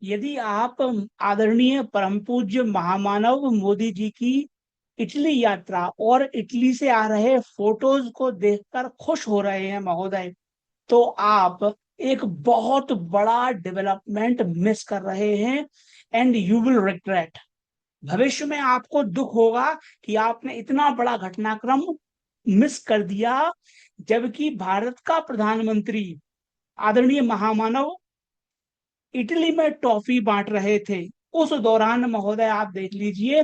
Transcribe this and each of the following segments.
यदि आप आदरणीय परम पूज्य महामानव मोदी जी की इटली यात्रा और इटली से आ रहे फोटोज को देखकर खुश हो रहे हैं महोदय, तो आप एक बहुत बड़ा डेवलपमेंट मिस कर रहे हैं एंड यू विल रिग्रेट। भविष्य में आपको दुख होगा कि आपने इतना बड़ा घटनाक्रम मिस कर दिया, जबकि भारत का प्रधानमंत्री आदरणीय महामानव इटली में टॉफी बांट रहे थे। उस दौरान महोदय आप देख लीजिए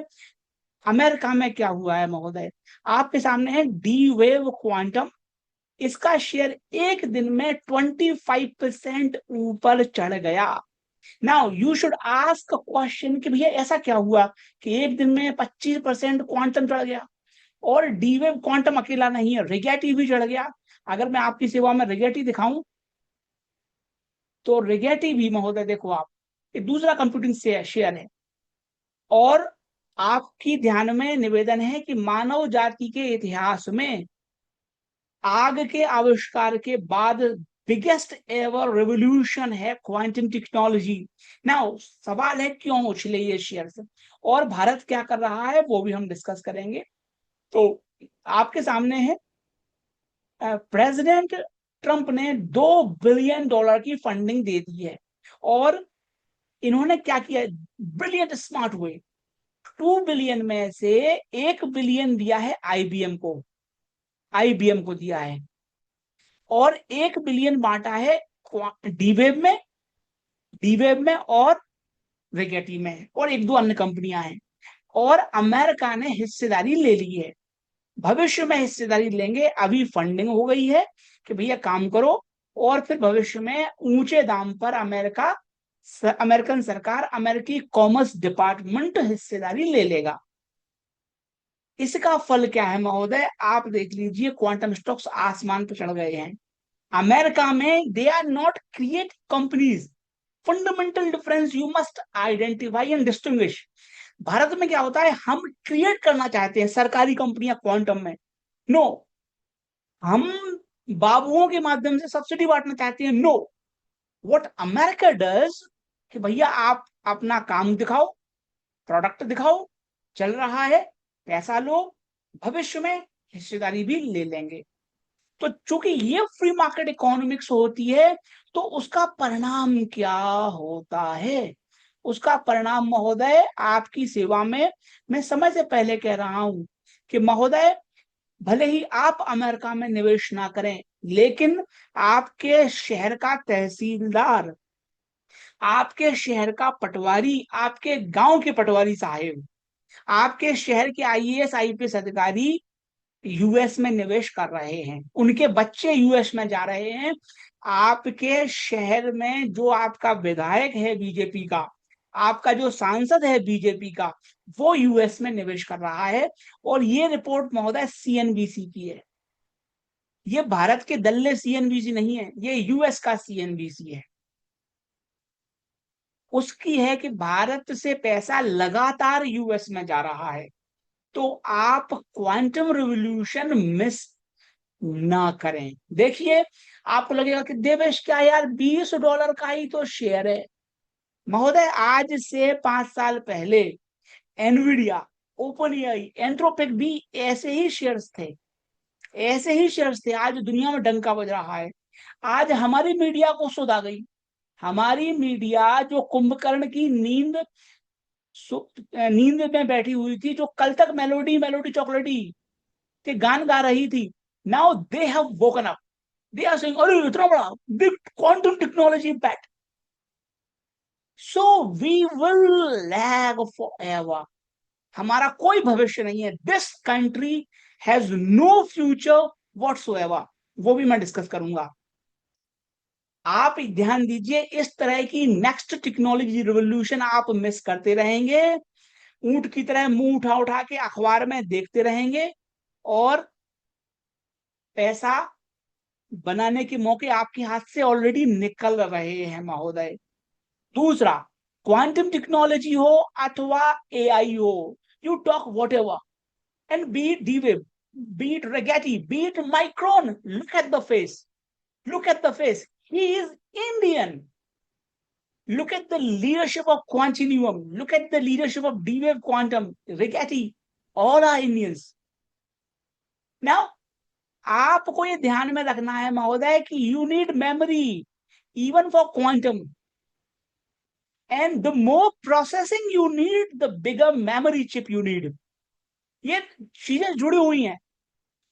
अमेरिका में क्या हुआ है महोदय। आपके सामने है डी वेव क्वांटम, इसका शेयर एक दिन में 25% ऊपर चढ़ गया। Now you should ask question कि भैया ऐसा क्या हुआ कि एक दिन में 25% क्वांटम चढ़ गया। और डी वेव क्वांटम अकेला नहीं है, रिगेटी भी चढ़ गया। अगर मैं आपकी सेवा में रिगेटी दिखाऊं तो रिगेटी भी महोदय देखो आप, ये दूसरा कंप्यूटिंग शेयर है। और आपकी ध्यान में निवेदन है कि मानव जाति के इतिहास में आग के आविष्कार के बाद बिगेस्ट एवर रेवोल्यूशन है क्वांटम टेक्नोलॉजी। नाउ सवाल है क्यों उछले ये शेयर्स, और भारत क्या कर रहा है वो भी हम डिस्कस करेंगे। तो आपके सामने है प्रेसिडेंट ट्रंप ने $2 बिलियन की फंडिंग दे दी है। और इन्होंने क्या किया, ब्रिलियंट स्मार्ट वे, 2 बिलियन में से 1 बिलियन दिया है आईबीएम को दिया है, और 1 बिलियन बांटा है डीवेब में और रिगेटी में, और एक दो अन्य कंपनियां हैं। और अमेरिका ने हिस्सेदारी ले ली है, भविष्य में हिस्सेदारी लेंगे। अभी फंडिंग हो गई है कि भैया काम करो, और फिर भविष्य में ऊंचे दाम पर अमेरिकन सरकार, अमेरिकी कॉमर्स डिपार्टमेंट हिस्सेदारी ले लेगा। इसका फल क्या है महोदय, आप देख लीजिए क्वांटम स्टॉक्स आसमान पर चढ़ गए हैं। अमेरिका में they are not create companies, fundamental difference you must identify and distinguish. Bharat में क्या होता है, हम क्रिएट करना चाहते हैं सरकारी कंपनियां क्वांटम में, नो। हम बाबुओं के माध्यम से सब्सिडी बांटना चाहते हैं, नो। व्हाट अमेरिका डज कि भैया आप अपना काम दिखाओ, प्रोडक्ट दिखाओ, चल रहा है, पैसा लो, भविष्य में हिस्सेदारी भी ले लेंगे। तो चूंकि ये फ्री मार्केट इकोनॉमिक्स होती है, तो उसका परिणाम क्या होता है, उसका परिणाम महोदय आपकी सेवा में मैं समय से पहले कह रहा हूं कि महोदय भले ही आप अमेरिका में निवेश ना करें, लेकिन आपके शहर का तहसीलदार, आपके शहर का पटवारी, आपके गांव के पटवारी साहेब, आपके शहर के आईएएस आईपीएस अधिकारी यूएस में निवेश कर रहे हैं, उनके बच्चे यूएस में जा रहे हैं। आपके शहर में जो आपका विधायक है बीजेपी का, आपका जो सांसद है बीजेपी का, वो यूएस में निवेश कर रहा है। और ये रिपोर्ट महोदय सीएनबीसी की है, ये भारत के दल्ले सीएनबीसी नहीं है, ये यूएस का सीएनबीसी है। उसकी है कि भारत से पैसा लगातार यूएस में जा रहा है। तो आप क्वांटम रिवॉल्यूशन मिस ना करें। देखिए आपको लगेगा कि देवेश क्या यार, $20 का ही तो शेयर है। महोदय आज से 5 साल पहले एनवीडिया, ओपन एआई, एंथ्रोपिक भी ऐसे ही शेयर्स थे, ऐसे ही शेयर्स थे। आज दुनिया में डंका बज रहा है। आज हमारी मीडिया को सुध आ गई, हमारी मीडिया जो कुंभकर्ण की नींद में बैठी हुई थी, जो कल तक मेलोडी मेलोडी चॉकलेटी के गान गा रही थी, now they have woken up, they are saying अरे इतना बड़ा big quantum technology impact, so we will lag forever. हमारा कोई भविष्य नहीं है, this country has no future whatsoever. वो भी मैं डिस्कस करूंगा। आप ध्यान दीजिए, इस तरह की नेक्स्ट टेक्नोलॉजी रिवोल्यूशन आप मिस करते रहेंगे, ऊंट की तरह मुंह उठा उठा के अखबार में देखते रहेंगे, और पैसा बनाने के मौके आपके हाथ से ऑलरेडी निकल रहे हैं महोदय। दूसरा, क्वांटम टेक्नोलॉजी हो अथवा एआई हो, you talk whatever and beat Deweb, beat Regetti, beat Micron, look at the face, look at the face, he is Indian. Look at the leadership of Quantinuum. Look at the leadership of D-Wave Quantum, Rigetti, all are Indians. Now, आपको ये ध्यान में रखना है महोदय कि you need memory even for quantum, and the more processing you need the bigger memory chip you need. ये चीजें जुड़ी हुई हैं.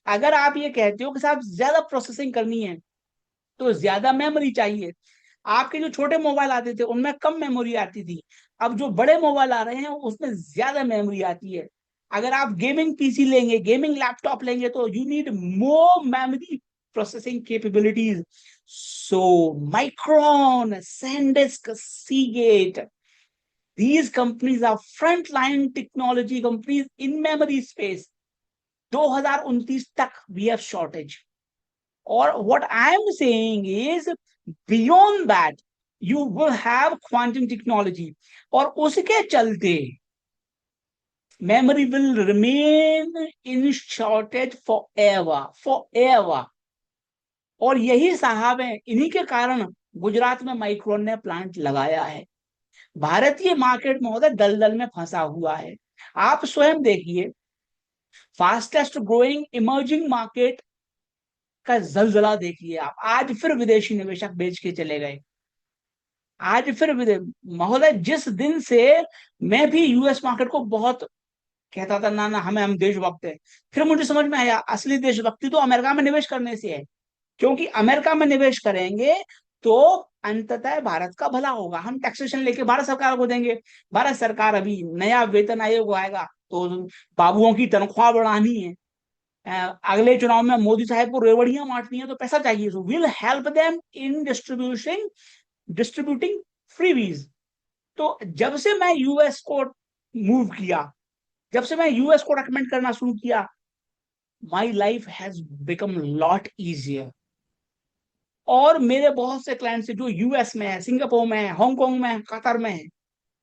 अगर आप ये कहते हो कि साहब ज्यादा प्रोसेसिंग करनी है तो ज्यादा मेमोरी चाहिए. आपके जो छोटे मोबाइल आते थे उनमें कम मेमोरी आती थी. अब जो बड़े मोबाइल आ रहे हैं उसमें ज्यादा मेमोरी आती है. अगर आप गेमिंग पीसी लेंगे, गेमिंग लैपटॉप लेंगे, तो you need more memory processing capabilities. So micron, SanDisk, Seagate, these companies are frontline technology companies in memory space. 2029 तक we have shortage. Or what I am saying is beyond that you will have quantum technology, और उसके चलते memory will remain in shortage forever. और यही साहब है, इन्हीं के कारण गुजरात में माइक्रोन ने प्लांट लगाया है. भारतीय मार्केट महोदय दलदल में फंसा हुआ है. आप स्वयं देखिए, फास्टेस्ट ग्रोइंग इमर्जिंग मार्केट का जलजला देखिए आप. आज फिर विदेशी निवेशक बेच के चले गए. आज फिर महोदय, जिस दिन से मैं भी यूएस मार्केट को बहुत कहता था ना ना हम देशभक्त है, फिर मुझे समझ में आया असली देशभक्ति तो अमेरिका में निवेश करने से है. क्योंकि अमेरिका में निवेश करेंगे तो अंततः भारत का भला होगा. हम टैक्सेशन लेके भारत सरकार को देंगे. भारत सरकार, अभी नया वेतन आयोग आएगा तो बाबुओं की तनख्वाह बढ़ानी है. अगले चुनाव में मोदी साहब को रेवड़ियां बांटनी है तो पैसा चाहिए. So will help them in distributing freebies. तो जब से मैं यूएस को मूव किया, जब से मैं यूएस को रेकमेंड करना शुरू किया, my life has become lot easier. और मेरे बहुत से क्लाइंट्स जो यूएस में है, सिंगापुर में है, हांगकांग में है, कतर में है,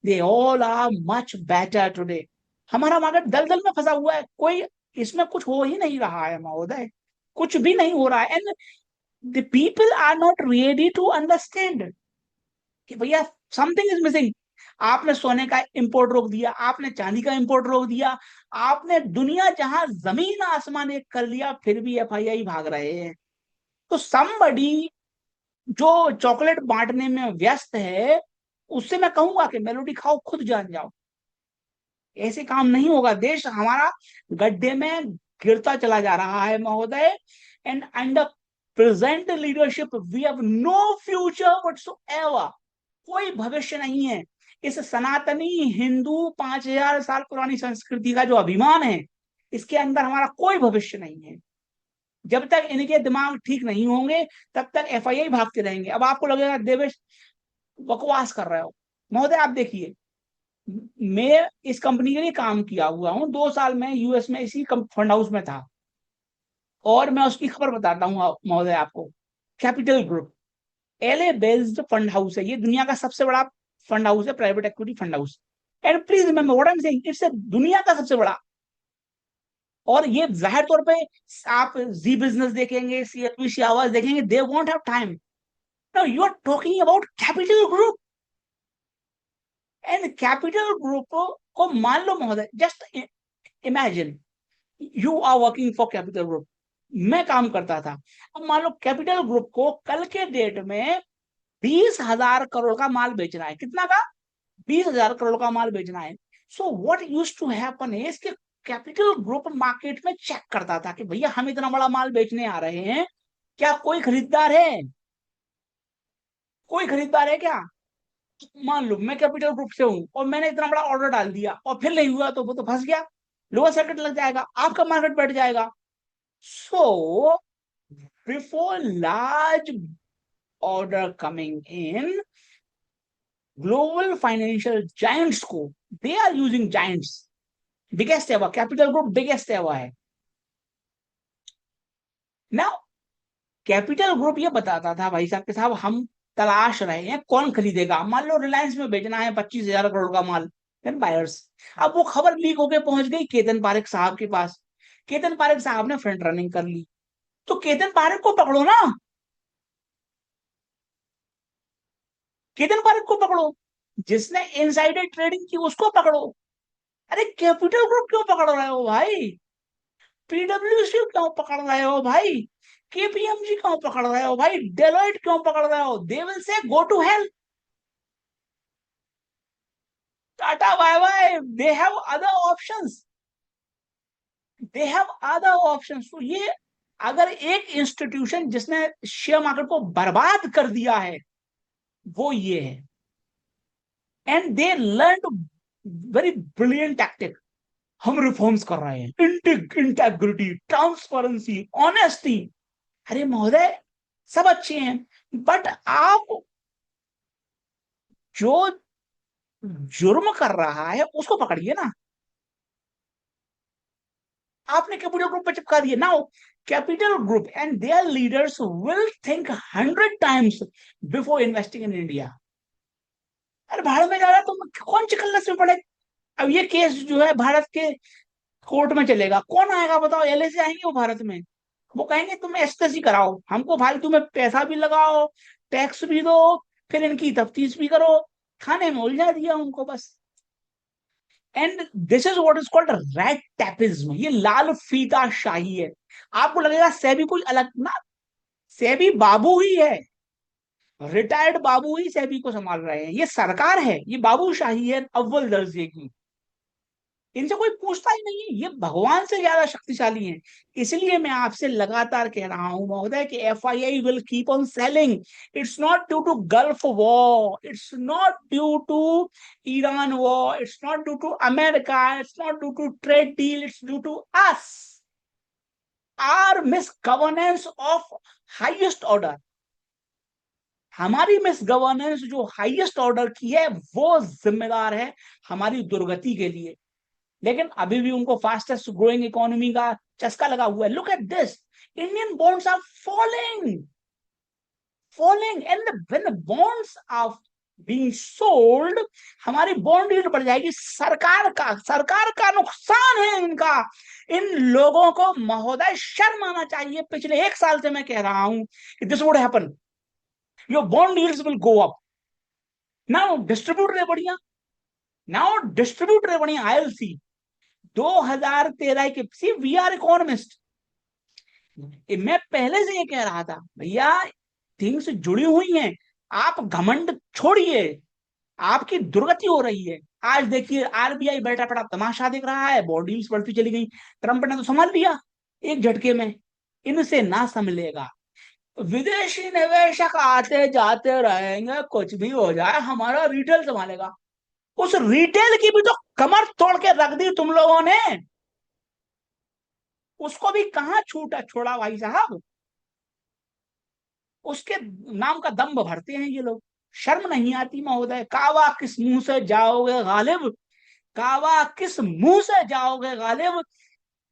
they all are much better today. हमारा मार्केट दलदल में फंसा हुआ है. कोई इसमें कुछ हो ही नहीं रहा है महोदय, कुछ भी नहीं हो रहा है. And the people are not ready to understand कि भैया समथिंग इज मिसिंग. आपने सोने का इंपोर्ट रोक दिया, आपने चांदी का इंपोर्ट रोक दिया, आपने दुनिया जहां जमीन आसमान एक कर लिया, फिर भी एफआईआई भाग रहे हैं. तो समबडी जो चॉकलेट बांटने में व्यस्त है, उससे मैं कहूंगा कि मेलोडी खाओ, खुद जान जाओ. ऐसे काम नहीं होगा. देश हमारा गड्ढे में गिरता चला जा रहा है महोदय. And under present leadership we have no future whatsoever. कोई भविष्य नहीं है. इस सनातनी हिंदू 5000 साल पुरानी संस्कृति का जो अभिमान है, इसके अंदर हमारा कोई भविष्य नहीं है. जब तक इनके दिमाग ठीक नहीं होंगे तब तक एफआईआई भागते रहेंगे. अब आपको लगेगा देवेश बकवास कर रहे हो. महोदय आप देखिए, मैं इस कंपनी के लिए काम किया हुआ हूं. 2 साल में यूएस में इसी फंड हाउस में था. और मैं उसकी खबर बताता हूँ महोदय आपको. Capital group LA based fund house है. ये दुनिया का सबसे बड़ा फंड हाउस है, private equity fund house. And please remember what I am saying, it's दुनिया का सबसे बड़ा. और ये जाहिर तौर पे आप जी बिजनेस देखेंगे, सीएनबीसी आवाज देखेंगे, they won't have time. Now you are talking about Capital Group. And Capital Group को मान लो महोदय, just imagine you are working for Capital Group. मैं काम करता था. अब मान लो कैपिटल ग्रुप को कल के डेट में 20,000 करोड़ का माल बेचना है. कितना का? 20,000 करोड़ का माल बेचना है. So what used to happen is कि कैपिटल ग्रुप मार्केट में चेक करता था कि भैया हम इतना बड़ा माल बेचने आ रहे हैं, क्या कोई खरीदार है? कोई खरीदार है क्या? मान लो मैं कैपिटल ग्रुप से हूं और मैंने इतना बड़ा ऑर्डर डाल दिया और फिर नहीं हुआ तो वो तो फंस गया. लोअर सर्किट लग जाएगा, आपका मार्केट बैठ जाएगा. So before large order coming in, global financial giants को, they are using giants. Biggest ever capital group, biggest ever है. नाउ कैपिटल ग्रुप ये बताता था भाई साहब के साहब हम तलाश रहे हैं कौन खरीदेगा. मान लो रिलायंस में बेचना है 25,000 करोड़ का माल. Then buyers. अब वो खबर लीक होके पहुंच गई केतन पारेख साहब के पास. केतन पारेख साहब ने फ्रंट रनिंग कर ली. तो केतन पारेख को पकड़ो ना. केतन पारेख को पकड़ो, जिसने इनसाइडर ट्रेडिंग की उसको पकड़ो। अरे कैपिटल ग्रुप क्यों पकड़ रहे हो भाई? पीडब्ल्यूसी क्यों पकड़ रहे हो भाई? केपीएमजी क्यों पकड़ रहे हो भाई? डेलोइट क्यों पकड़ रहे हो? They will say go to hell, tata bye bye, they have other options, they have other options. तो ये अगर एक इंस्टीट्यूशन जिसने शेयर मार्केट को बर्बाद कर दिया है वो ये है। And they learn very brilliant tactic, हम रिफॉर्म्स कर रहे हैं, इंटेग्रिटी, ट्रांसपेरेंसी, ऑनेस्टी। अरे महोदय सब अच्छे हैं, बट आप जो जुर्म कर रहा है उसको पकड़िए ना। आपने कैपिटल ग्रुप पे चिपका दिए। Now capital Group and there leaders will think 100 times before investing in India. अरे भारत में जा रहा तुम कौन चिकल्लस में पड़े? अब ये केस जो है भारत के कोर्ट में चलेगा, कौन आएगा बताओ? एलआईसी आएंगे वो भारत में, वो कहेंगे तुम एसएससी कराओ हमको, फालतू में पैसा भी लगाओ, टैक्स भी दो, फिर इनकी तफ्तीश भी करो। खाने में उलझा दिया उनको बस। And this is what is called red tapism, ये लाल फीता शाही है। आपको लगेगा सेबी कोई अलग ना, सेबी बाबू ही है, रिटायर्ड बाबू ही सेबी को संभाल रहे हैं। ये सरकार है, ये बाबू शाही है अव्वल दर्जे की, इनसे कोई पूछता ही नहीं है, ये भगवान से ज्यादा शक्तिशाली हैं। इसलिए मैं आपसे लगातार कह रहा हूं महोदय कि FII will keep on selling. It's not due to Gulf war, it's not due to Iran war, it's not due to America, it's not due to trade deal, it's due to us, our misgovernance of highest order. हमारी misgovernance जो highest order की है वो जिम्मेदार है हमारी दुर्गति के लिए। लेकिन अभी भी उनको फास्टेस्ट ग्रोइंग इकोनॉमी का चस्का लगा हुआ है। Look at this, Indian bonds are falling, falling, and when the bonds are being sold, हमारी बॉन्ड यील्ड बढ़ जाएगी। सरकार का नुकसान है इनका। इन लोगों को महोदय शर्म आना चाहिए। पिछले 1 साल से मैं कह रहा हूं कि this would happen, your bond yields will go up. Now distribute रहे बढ़िया, नाउ डिस्ट्रीब्यूट रहे बढ़िया। आई विल सी 2013 के, सी वी आर इकोनॉमिस्ट, मैं पहले से ये कह रहा था भैया थिंग्स जुड़ी हुई हैं, आप घमंड छोड़िए, आपकी दुर्गति हो रही है। आज देखिए आरबीआई बैठा पड़ा तमाशा देख रहा है, बॉन्ड यील्ड्स बढ़ती चली गई। ट्रंप ने तो संभाल लिया एक झटके में, इनसे ना संभलेगा। विदेशी निवेशक आते जाते रहेंगे, कुछ भी हो जाए हमारा रिटेल संभालेगा। उस रिटेल की भी तो कमर तोड़ के रख दी तुम लोगों ने, उसको भी कहां छूटा छोड़ा भाई साहब। उसके नाम का दम्भ भरते हैं ये लोग, शर्म नहीं आती महोदय? कावा किस मुंह से जाओगे गालिब, कावा किस मुंह से जाओगे गालिब?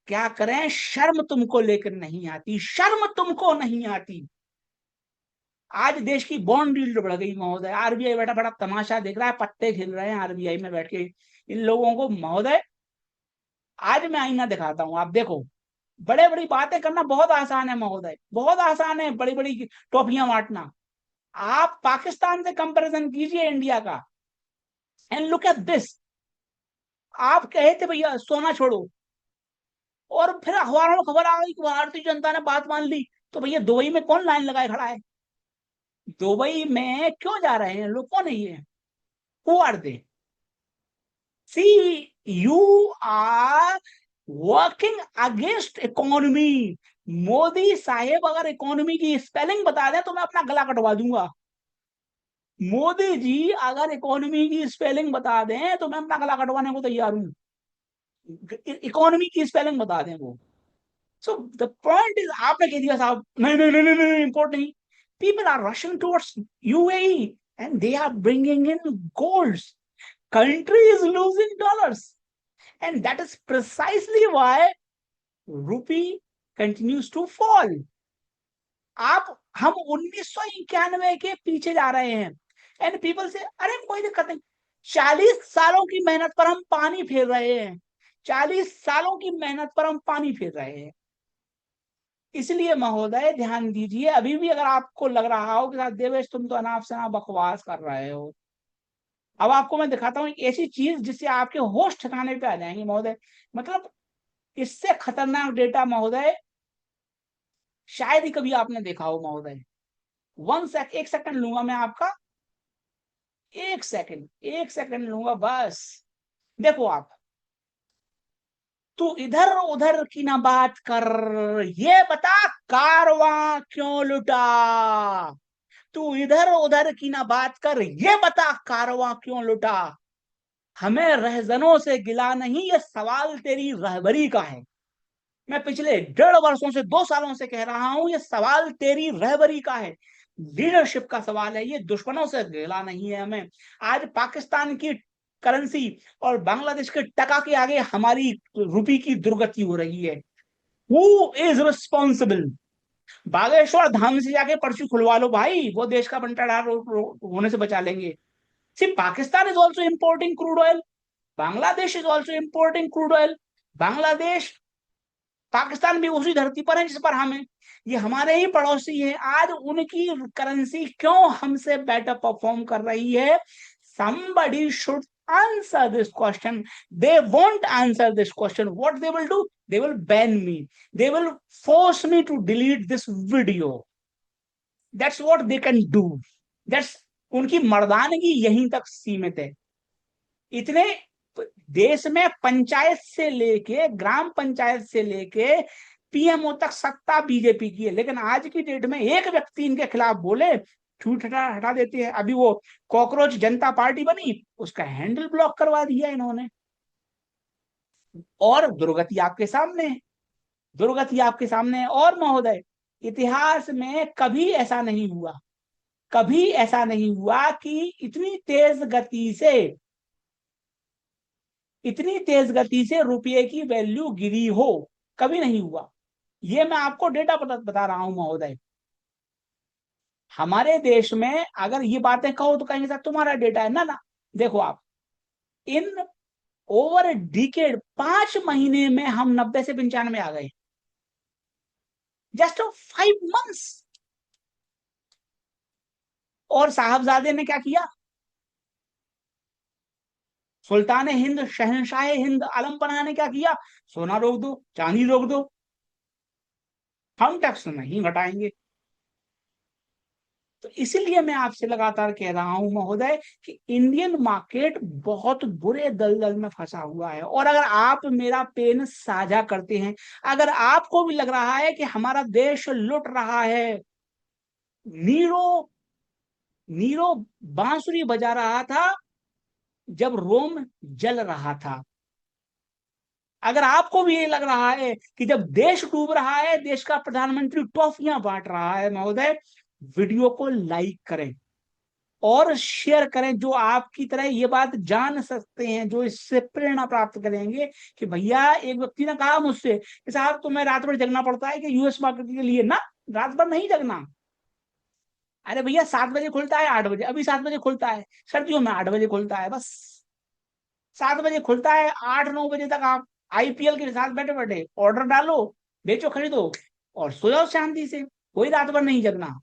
क्या करें, शर्म तुमको लेकर नहीं आती, शर्म तुमको नहीं आती। आज देश की बॉन्ड यील्ड बढ़ गई महोदय, आरबीआई बैठा बड़ा तमाशा देख रहा है, पत्ते खेल रहे हैं आरबीआई में बैठ के इन लोगों को महोदय। आज मैं आईना दिखाता हूं, आप देखो। बड़े बड़ी बातें करना बहुत आसान है महोदय, बहुत आसान है बड़ी बड़ी टॉफियां बांटना। आप पाकिस्तान से कंपैरिजन कीजिए इंडिया का, एंड लुक एट दिस। आप कहे थे भैया सोना छोड़ो, और फिर अखबारों में खबर आ गई कि भारतीय जनता ने बात मान ली। तो भैया दुबई में कौन लाइन लगाए खड़ा है? दुबई में क्यों जा रहे हैं लोग, कौन है ये? Who are they? See, you are working against economy. Modi saheb अगर इकोनॉमी की स्पेलिंग बता दें तो मैं अपना गला कटवा दूंगा। मोदी जी अगर इकोनॉमी की स्पेलिंग बता दें तो मैं अपना गला कटवाने को तैयार हूं। इकोनॉमी की स्पेलिंग बता दें वो। सो द पॉइंट इज, आपने कह दिया साहब नहीं नहीं नहीं नहीं इंपोर्ट नहीं, people are rushing towards UAE and they are bringing in gold, country is losing dollars, and that is precisely why rupee continues to fall. आप हम 1991 के पीछे जा रहे हैं, एंड पीपल से अरे कोई दिक्कत नहीं, 40 सालों की मेहनत पर हम पानी फेर रहे हैं, 40 सालों की मेहनत पर हम पानी फेर रहे हैं। इसलिए महोदय ध्यान दीजिए, अभी भी अगर आपको लग रहा हो कि देवेश तुम तो अनाप शनाप बकवास कर रहे हो, अब आपको मैं दिखाता हूँ एक ऐसी चीज जिससे आपके होश ठिकाने पे आ जाएंगे महोदय। मतलब इससे खतरनाक डेटा महोदय शायद ही कभी आपने देखा हो महोदय। एक सेकंड लूंगा मैं आपका, एक सेकंड लूंगा बस। देखो आप, तू इधर उधर की ना बात कर, ये बता कारवां क्यों लुटा। तू इधर उधर की ना बात कर, ये बता कारवां क्यों लुटा। हमें रहजनों से गिला नहीं, ये सवाल तेरी रहबरी का है। मैं पिछले 1.5 वर्षों से 2 सालों से कह रहा हूं, ये सवाल तेरी रहबरी का है, लीडरशिप का सवाल है, ये दुश्मनों से गिला नहीं है हमें। आज पाकिस्तान की करेंसी और बांग्लादेश के टका के आगे हमारी रुपी की दुर्गति हो रही है। Who is responsible? Bageshwar Dham से जाके पर्ची खुलवा लो भाई, वो देश का बंटाढार होने से बचा लेंगे। सिर्फ Pakistan is also importing crude oil, Bangladesh is also importing crude oil. Bangladesh, Pakistan भी उसी धरती पर है जिस पर हम हैं, ये हमारे ही पड़ोसी हैं। आज उनकी करेंसी क्यों हमसे बेटर परफॉर्म कर रही है? somebody should answer this question. They won't answer this question. What they will do? They will ban me, they will force me to delete this video. That's what they can do. That's, उनकी मर्दानगी यहीं तक सीमित है। इतने देश में पंचायत से लेके ग्राम पंचायत से लेके पीएमओ तक सत्ता बीजेपी की है, लेकिन आज की डेट में एक व्यक्ति इनके खिलाफ बोले छूट हटा देते हैं। अभी वो कॉकरोच जनता पार्टी बनी, उसका हैंडल ब्लॉक करवा दिया इन्होंने। और दुर्गति आपके सामने है, दुर्गति आपके सामने है। और महोदय, इतिहास में कभी ऐसा नहीं हुआ, कभी ऐसा नहीं हुआ कि इतनी तेज गति से रुपये की वैल्यू गिरी हो, कभी नहीं हुआ। ये मैं आपको डेटा बता रहा हूं महोदय। हमारे देश में अगर ये बातें कहो तो कहेंगे सर तुम्हारा डेटा है ना। ना, देखो आप, इन ओवर डिकेड 5 महीने में हम 90 से 95 आ गए, जस्ट 5 मंथ्स। और साहबजादे ने क्या किया? सुल्तान हिंद, शहनशाह हिंद, आलम पनाह ने क्या किया? सोना रोक दो, चांदी रोक दो, हम टैक्स नहीं घटाएंगे। तो इसीलिए मैं आपसे लगातार कह रहा हूं महोदय कि इंडियन मार्केट बहुत बुरे दलदल में फंसा हुआ है। और अगर आप मेरा पेन साझा करते हैं, अगर आपको भी लग रहा है कि हमारा देश लुट रहा है, नीरो नीरो बांसुरी बजा रहा था जब रोम जल रहा था। अगर आपको भी ये लग रहा है कि जब देश डूब रहा है, देश का प्रधानमंत्री टॉफियां बांट रहा है, महोदय वीडियो को लाइक करें और शेयर करें, जो आपकी तरह ये बात जान सकते हैं, जो इससे प्रेरणा प्राप्त करेंगे कि भैया, एक व्यक्ति ने कहा मुझसे कि साहब तुम्हें रात भर जगना पड़ता है कि यूएस मार्केट के लिए। ना, रात भर नहीं जगना। अरे भैया, 7 बजे खुलता है, 8 बजे, अभी 7 बजे खुलता है, सर्दियों में 8 बजे खुलता है, बस 7 बजे खुलता है। 8-9 बजे तक आप आईपीएल के साथ बैठे बैठे ऑर्डर डालो, बेचो, खरीदो और सो जाओ शांति से, कोई रात भर नहीं जगना।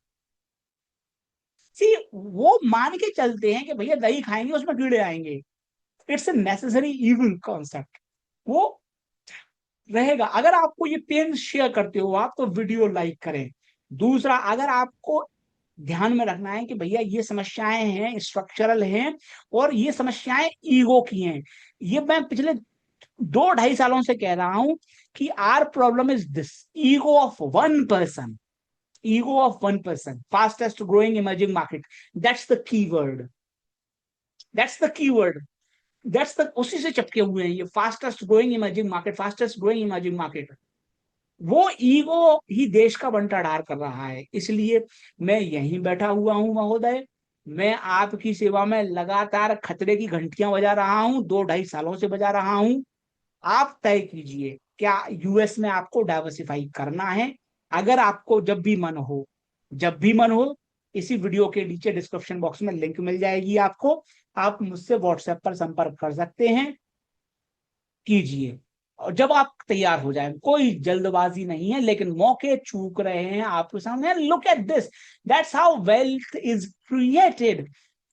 सी, वो मान के चलते हैं कि भैया दही खाएंगे उसमें कीड़े आएंगे। It's a necessary evil concept, वो रहेगा। अगर आपको ये पेन शेयर करते हो आप, तो वीडियो लाइक करें। दूसरा, अगर आपको ध्यान में रखना है कि भैया ये समस्याएं हैं, स्ट्रक्चरल हैं, और ये समस्याएं ईगो की हैं, ये मैं पिछले 2-2.5 सालों से कह रहा हूं कि our problem is this, ego of one person, ego of one person, fastest growing emerging market. That's the keyword. That's the keyword. That's the, उसी से चपके हुए हैं ये fastest growing emerging market, fastest growing emerging market. वो ego ही देश का बंटाढार कर रहा है। इसलिए मैं यहीं बैठा हुआ हूं महोदय, मैं आपकी सेवा में लगातार खतरे की घंटियां बजा रहा हूं, 2-2.5 सालों से बजा रहा हूं। आप तय कीजिए, क्या यूएस में आपको डाइवर्सिफाई करना है? अगर आपको जब भी मन हो, इसी वीडियो के नीचे डिस्क्रिप्शन बॉक्स में लिंक मिल जाएगी आपको, आप मुझसे व्हाट्सएप पर संपर्क कर सकते हैं, कीजिए। और जब आप तैयार हो जाए, कोई जल्दबाजी नहीं है, लेकिन मौके चूक रहे हैं आपके सामने। Look at this, that's how wealth is created.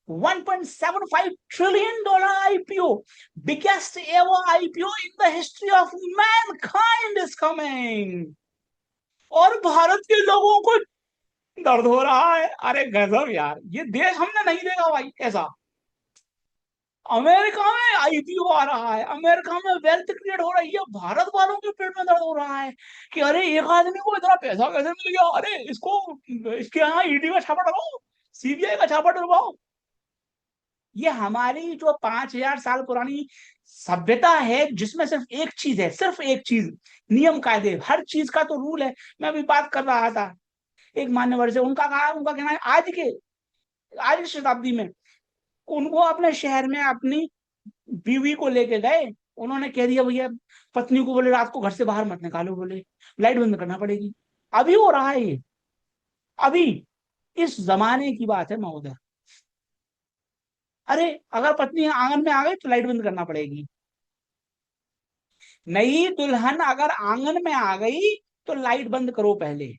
$1.75 trillion IPO, biggest ever IPO in the history of mankind is coming। और भारत के लोगों को दर्द हो रहा है। अरे गजब यार, ये देश हमने नहीं देखा भाई ऐसा। अमेरिका में आईपीओ आ रहा है, अमेरिका में वेल्थ क्रिएट हो रही है, भारत वालों के पेट में दर्द हो रहा है कि अरे एक आदमी को इतना पैसा कैसे मिल गया, अरे इसको, इसके यहाँ ईडी का छापा डलवाओ, सीबीआई का छापा डलवाओ। ये हमारी जो 5,000 साल पुरानी सभ्यता है, जिसमें सिर्फ एक चीज है, सिर्फ एक चीज, नियम कायदे। हर चीज का तो रूल है। मैं अभी बात कर रहा था एक मान्यवर से, उनका कहना है आज की शताब्दी में उनको अपने शहर में अपनी बीवी को लेके गए, उन्होंने कह दिया भैया पत्नी को, बोले रात को घर से बाहर मत निकालो, बोले लाइट बंद करना पड़ेगी। अभी हो रहा है ये, अभी इस जमाने की बात है महोदय। अरे अगर पत्नी आंगन में आ गई तो लाइट बंद करना पड़ेगी। नई दुल्हन अगर आंगन में आ गई तो लाइट बंद करो पहले।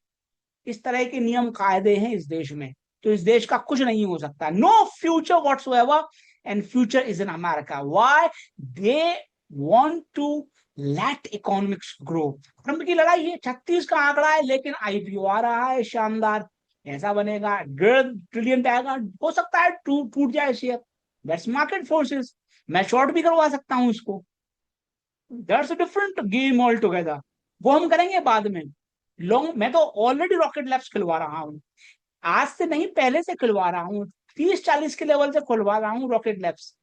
इस तरह के नियम कायदे हैं इस देश में। तो इस देश का कुछ नहीं हो सकता। No future whatsoever, and future is in America. Why? They want to let economics grow. Trump की लड़ाई है, 36 का आंकड़ा है, लेकिन आईपीओ आ रहा है शानदार। ऐसा बनेगा 1.5 ट्रिलियन पे आएगा, हो सकता है टूट जाए शेयर। That's market forces. मैं शॉर्ट भी करवा सकता हूं इसको। That's a different game all together. वो हम करेंगे बाद में। लॉन्ग, मैं तो ऑलरेडी रॉकेट लैब्स खिलवा रहा हूँ, आज से नहीं पहले से खुलवा रहा हूँ। 30-40 के लेवल से खुलवा रहा हूँ रॉकेट लैब्स,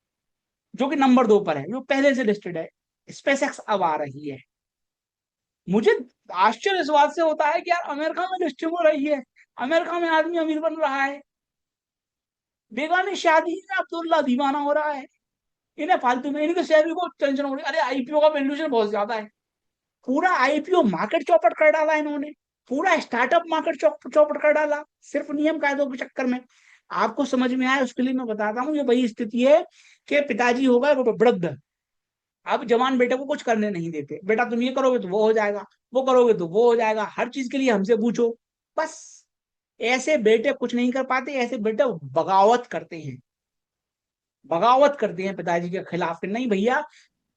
जो कि नंबर 2 पर है, जो पहले से लिस्टेड है। स्पेसएक्स अब आ रही है। मुझे आश्चर्य इस बात से होता है कि यार अमेरिका में लिस्टिंग हो रही है, अमेरिका में आदमी अमीर बन रहा है, बेगानी शादी में अब्दुल्ला दीवाना हो रहा है। इन्हें फालतू में, इनके शेयर को टेंशन हो रही है, अरे आईपीओ का वैल्यूएशन बहुत ज्यादा है। पूरा आईपीओ मार्केट चौपट कर डाला इन्होंने, पूरा स्टार्टअप मार्केट चौपट कर डाला, सिर्फ नियम कायदों के चक्कर में। आपको समझ में आए उसके लिए मैं बताता हूँ, ये वही स्थिति है कि पिताजी हो गए वो वृद्ध, अब जवान बेटे को कुछ करने नहीं देते। बेटा तुम ये करोगे तो वो हो जाएगा, वो करोगे तो वो हो जाएगा, हर चीज के लिए हमसे पूछो बस। ऐसे बेटे कुछ नहीं कर पाते, ऐसे बेटे बगावत करते हैं, बगावत करते हैं पिताजी के खिलाफ कि नहीं भैया,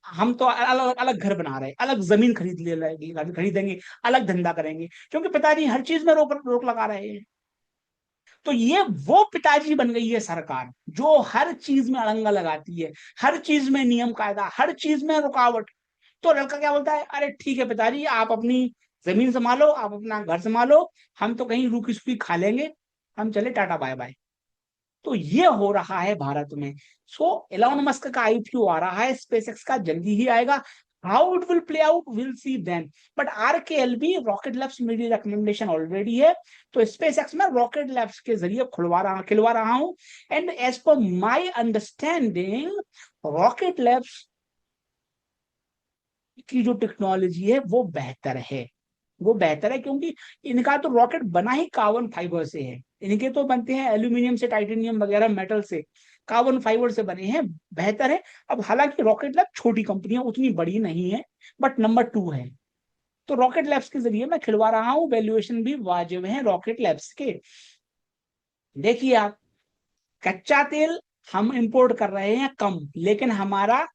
हम तो अलग अलग घर बना रहे हैं, अलग जमीन खरीदेंगे, अलग धंधा करेंगे, क्योंकि पिताजी हर चीज में रोक रोक लगा रहे हैं। तो ये वो पिताजी बन गई है सरकार, जो हर चीज में अड़ंगा लगाती है, हर चीज में नियम कायदा, हर चीज में रुकावट। तो लड़का क्या बोलता है, अरे ठीक है पिताजी, आप अपनी जमीन संभालो, आप अपना घर संभालो, हम तो कहीं रूखी सूखी खा लेंगे, हम चले टाटा बाय बाय। तो ये हो रहा है भारत में। सो एलोन मस्क का आईपीओ आ रहा है, स्पेसएक्स का जल्दी ही आएगा। How it will play out will see then. But RKLB rocket labs मेरी रिकमेंडेशन ऑलरेडी है, तो स्पेसएक्स में रॉकेट लैब्स के जरिए खिलवा रहा हूं। And as per my understanding, Rocket Labs की जो टेक्नोलॉजी है वो बेहतर है। वो बेहतर है क्योंकि इनका तो रॉकेट बना ही कार्बन फाइबर से है, इनके तो बनते हैं एल्यूमिनियम से, टाइटेनियम वगैरह मेटल से, कार्बन फाइबर से बने हैं, बेहतर है। अब हालांकि रॉकेट लैब छोटी कंपनी है, उतनी बड़ी नहीं है, बट नंबर 2 है। तो रॉकेट लैब्स के जरिए मैं खिलवा रहा हूँ, वैल्यूएशन भी वाजिब है रॉकेट लैब्स के। देखिए आप, कच्चा तेल हम इंपोर्ट कर रहे हैं कम, लेकिन हमारा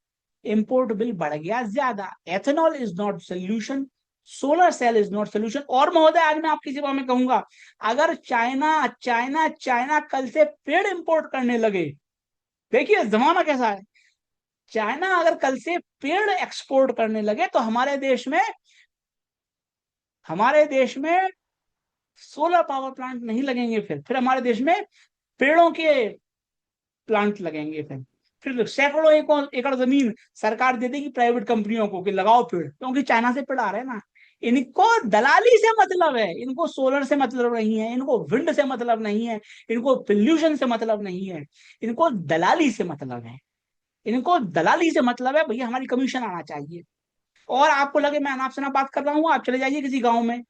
इंपोर्ट बिल बढ़ गया ज्यादा। Ethanol is not solution, solar cell is not solution. और महोदय आज मैं आपकी सेवा में कहूंगा, अगर चाइना चाइना चाइना कल से पेड़ इंपोर्ट करने लगे, देखिए जमाना कैसा है, चाइना अगर कल से पेड़ एक्सपोर्ट करने लगे तो हमारे देश में सोलर पावर प्लांट नहीं लगेंगे। फिर हमारे देश में पेड़ों के प्लांट लगेंगे। फिर सैकड़ों एकड़ जमीन सरकार दे देगी प्राइवेट कंपनियों को कि लगाओ पेड़, क्योंकि चाइना से पेड़ आ रहे हैं ना। इनको दलाली से मतलब है, इनको सोलर से मतलब नहीं है, इनको विंड से मतलब नहीं है, इनको पोल्यूशन से मतलब नहीं है, इनको दलाली से मतलब है। इनको दलाली से मतलब है भैया हमारी कमीशन आना चाहिए। और आपको लगे मैं आपसे ना बात कर रहा हूँ, आप चले जाइए किसी गाँव में,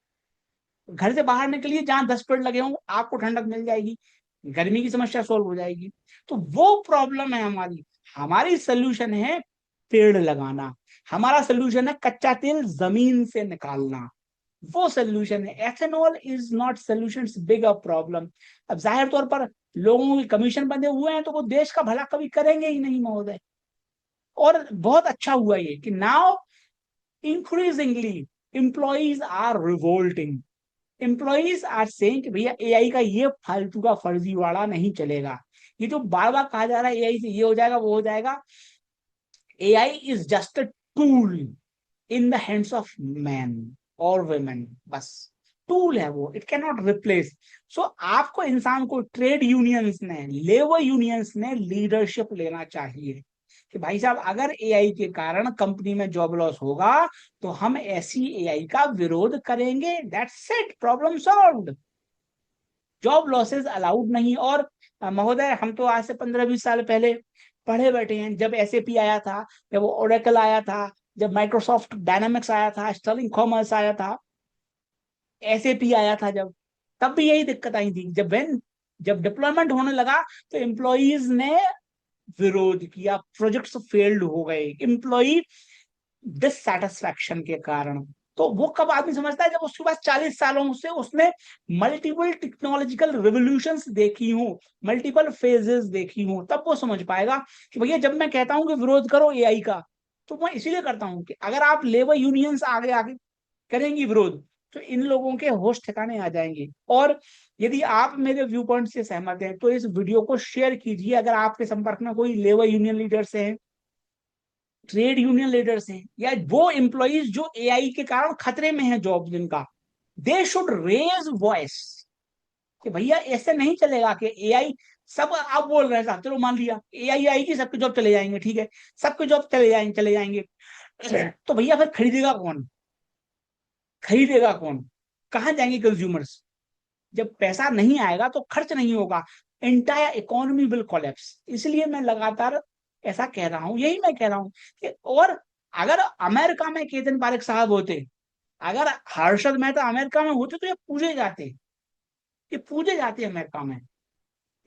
घर से बाहर निकलिए, जहां 10 पेड़ लगे हों, आपको ठंडक मिल जाएगी, गर्मी की समस्या सोल्व हो जाएगी। तो वो प्रॉब्लम है हमारी। हमारी सोल्यूशन है पेड़ लगाना। हमारा सोल्यूशन है कच्चा तेल जमीन से निकालना, वो सोल्यूशन है। Ethanol is not solution, it's bigger problem. अब जाहिर तौर पर लोगों के कमीशन बंधे हुए हैं तो वो देश का भला कभी करेंगे ही नहीं महोदय। और बहुत अच्छा हुआ ये कि now increasingly employees are revolting, employees are saying कि भैया एआई का ये फालतू का फर्जीवाड़ा नहीं चलेगा। ये जो बार बार कहा जा रहा है एआई से ये हो जाएगा वो हो जाएगा, AI is just a tool in the hands of man और वुमेन, बस टूल है वो, इट कैन नॉट रिप्लेस। सो आपको, इंसान को, ट्रेड यूनियंस ने, लेबर यूनियंस ने लीडरशिप लेना चाहिए कि भाई साहब अगर एआई के कारण कंपनी में जॉब लॉस होगा तो हम ऐसी एआई का विरोध करेंगे, that's it, problem solved. Job losses allowed नहीं। और महोदय हम तो आज से 15-20 साल पहले पढ़े बैठे हैं, जब एसएपी आया था, जब ओरेकल आया था, जब माइक्रोसॉफ्ट डायनामिक्स आया था, स्टर्लिंग कॉमर्स आया था, एसएपी आया था, जब तब भी यही दिक्कत आई थी। जब डिप्लॉयमेंट होने लगा तो एम्प्लॉइज ने विरोध किया, प्रोजेक्ट्स फेल्ड हो गए एम्प्लॉई डिससेटिस्फैक्शन के कारण। तो वो कब आदमी समझता है, जब उसके पास 40 सालों से उसने मल्टीपल टेक्नोलॉजिकल रिवोल्यूशंस देखी हूं, मल्टीपल फेजेस देखी हूं, तब वो समझ पाएगा कि भैया जब मैं कहता हूं कि विरोध करो एआई का, तो मैं इसीलिए करता हूं कि अगर आप लेबर यूनियंस आगे आगे करेंगी विरोध तो इन लोगों के होश ठिकाने आ जाएंगे। और यदि आप मेरे व्यू पॉइंट से सहमत हैं तो इस वीडियो को शेयर कीजिए, अगर आपके संपर्क में कोई लेबर यूनियन लीडर्स हैं, ट्रेड यूनियन लीडर्स हैं, या वो एम्प्लॉइज जो एआई के कारण खतरे में है जॉब जिनका, दे शुड रेज वॉइस कि भैया ऐसे नहीं चलेगा कि एआई, सब आप बोल रहे हैं चलो मान लिया एआई आएगी सबके जॉब चले जाएंगे, ठीक है, सबके जॉब चले जाएंगे, तो भैया फिर खरीदेगा कौन, खरीदेगा कौन, कहाँ जाएंगे कंज्यूमर्स? जब पैसा नहीं आएगा तो खर्च नहीं होगा, एंटायर इकोनॉमी विल कोलैप्स। इसलिए मैं लगातार ऐसा कह रहा हूं, यही मैं कह रहा हूं कि, और अगर अमेरिका में केतन पारेख साहब होते, अगर हर्षद मेहता अमेरिका में होते तो ये पूजे जाते, ये पूजे जाते अमेरिका में।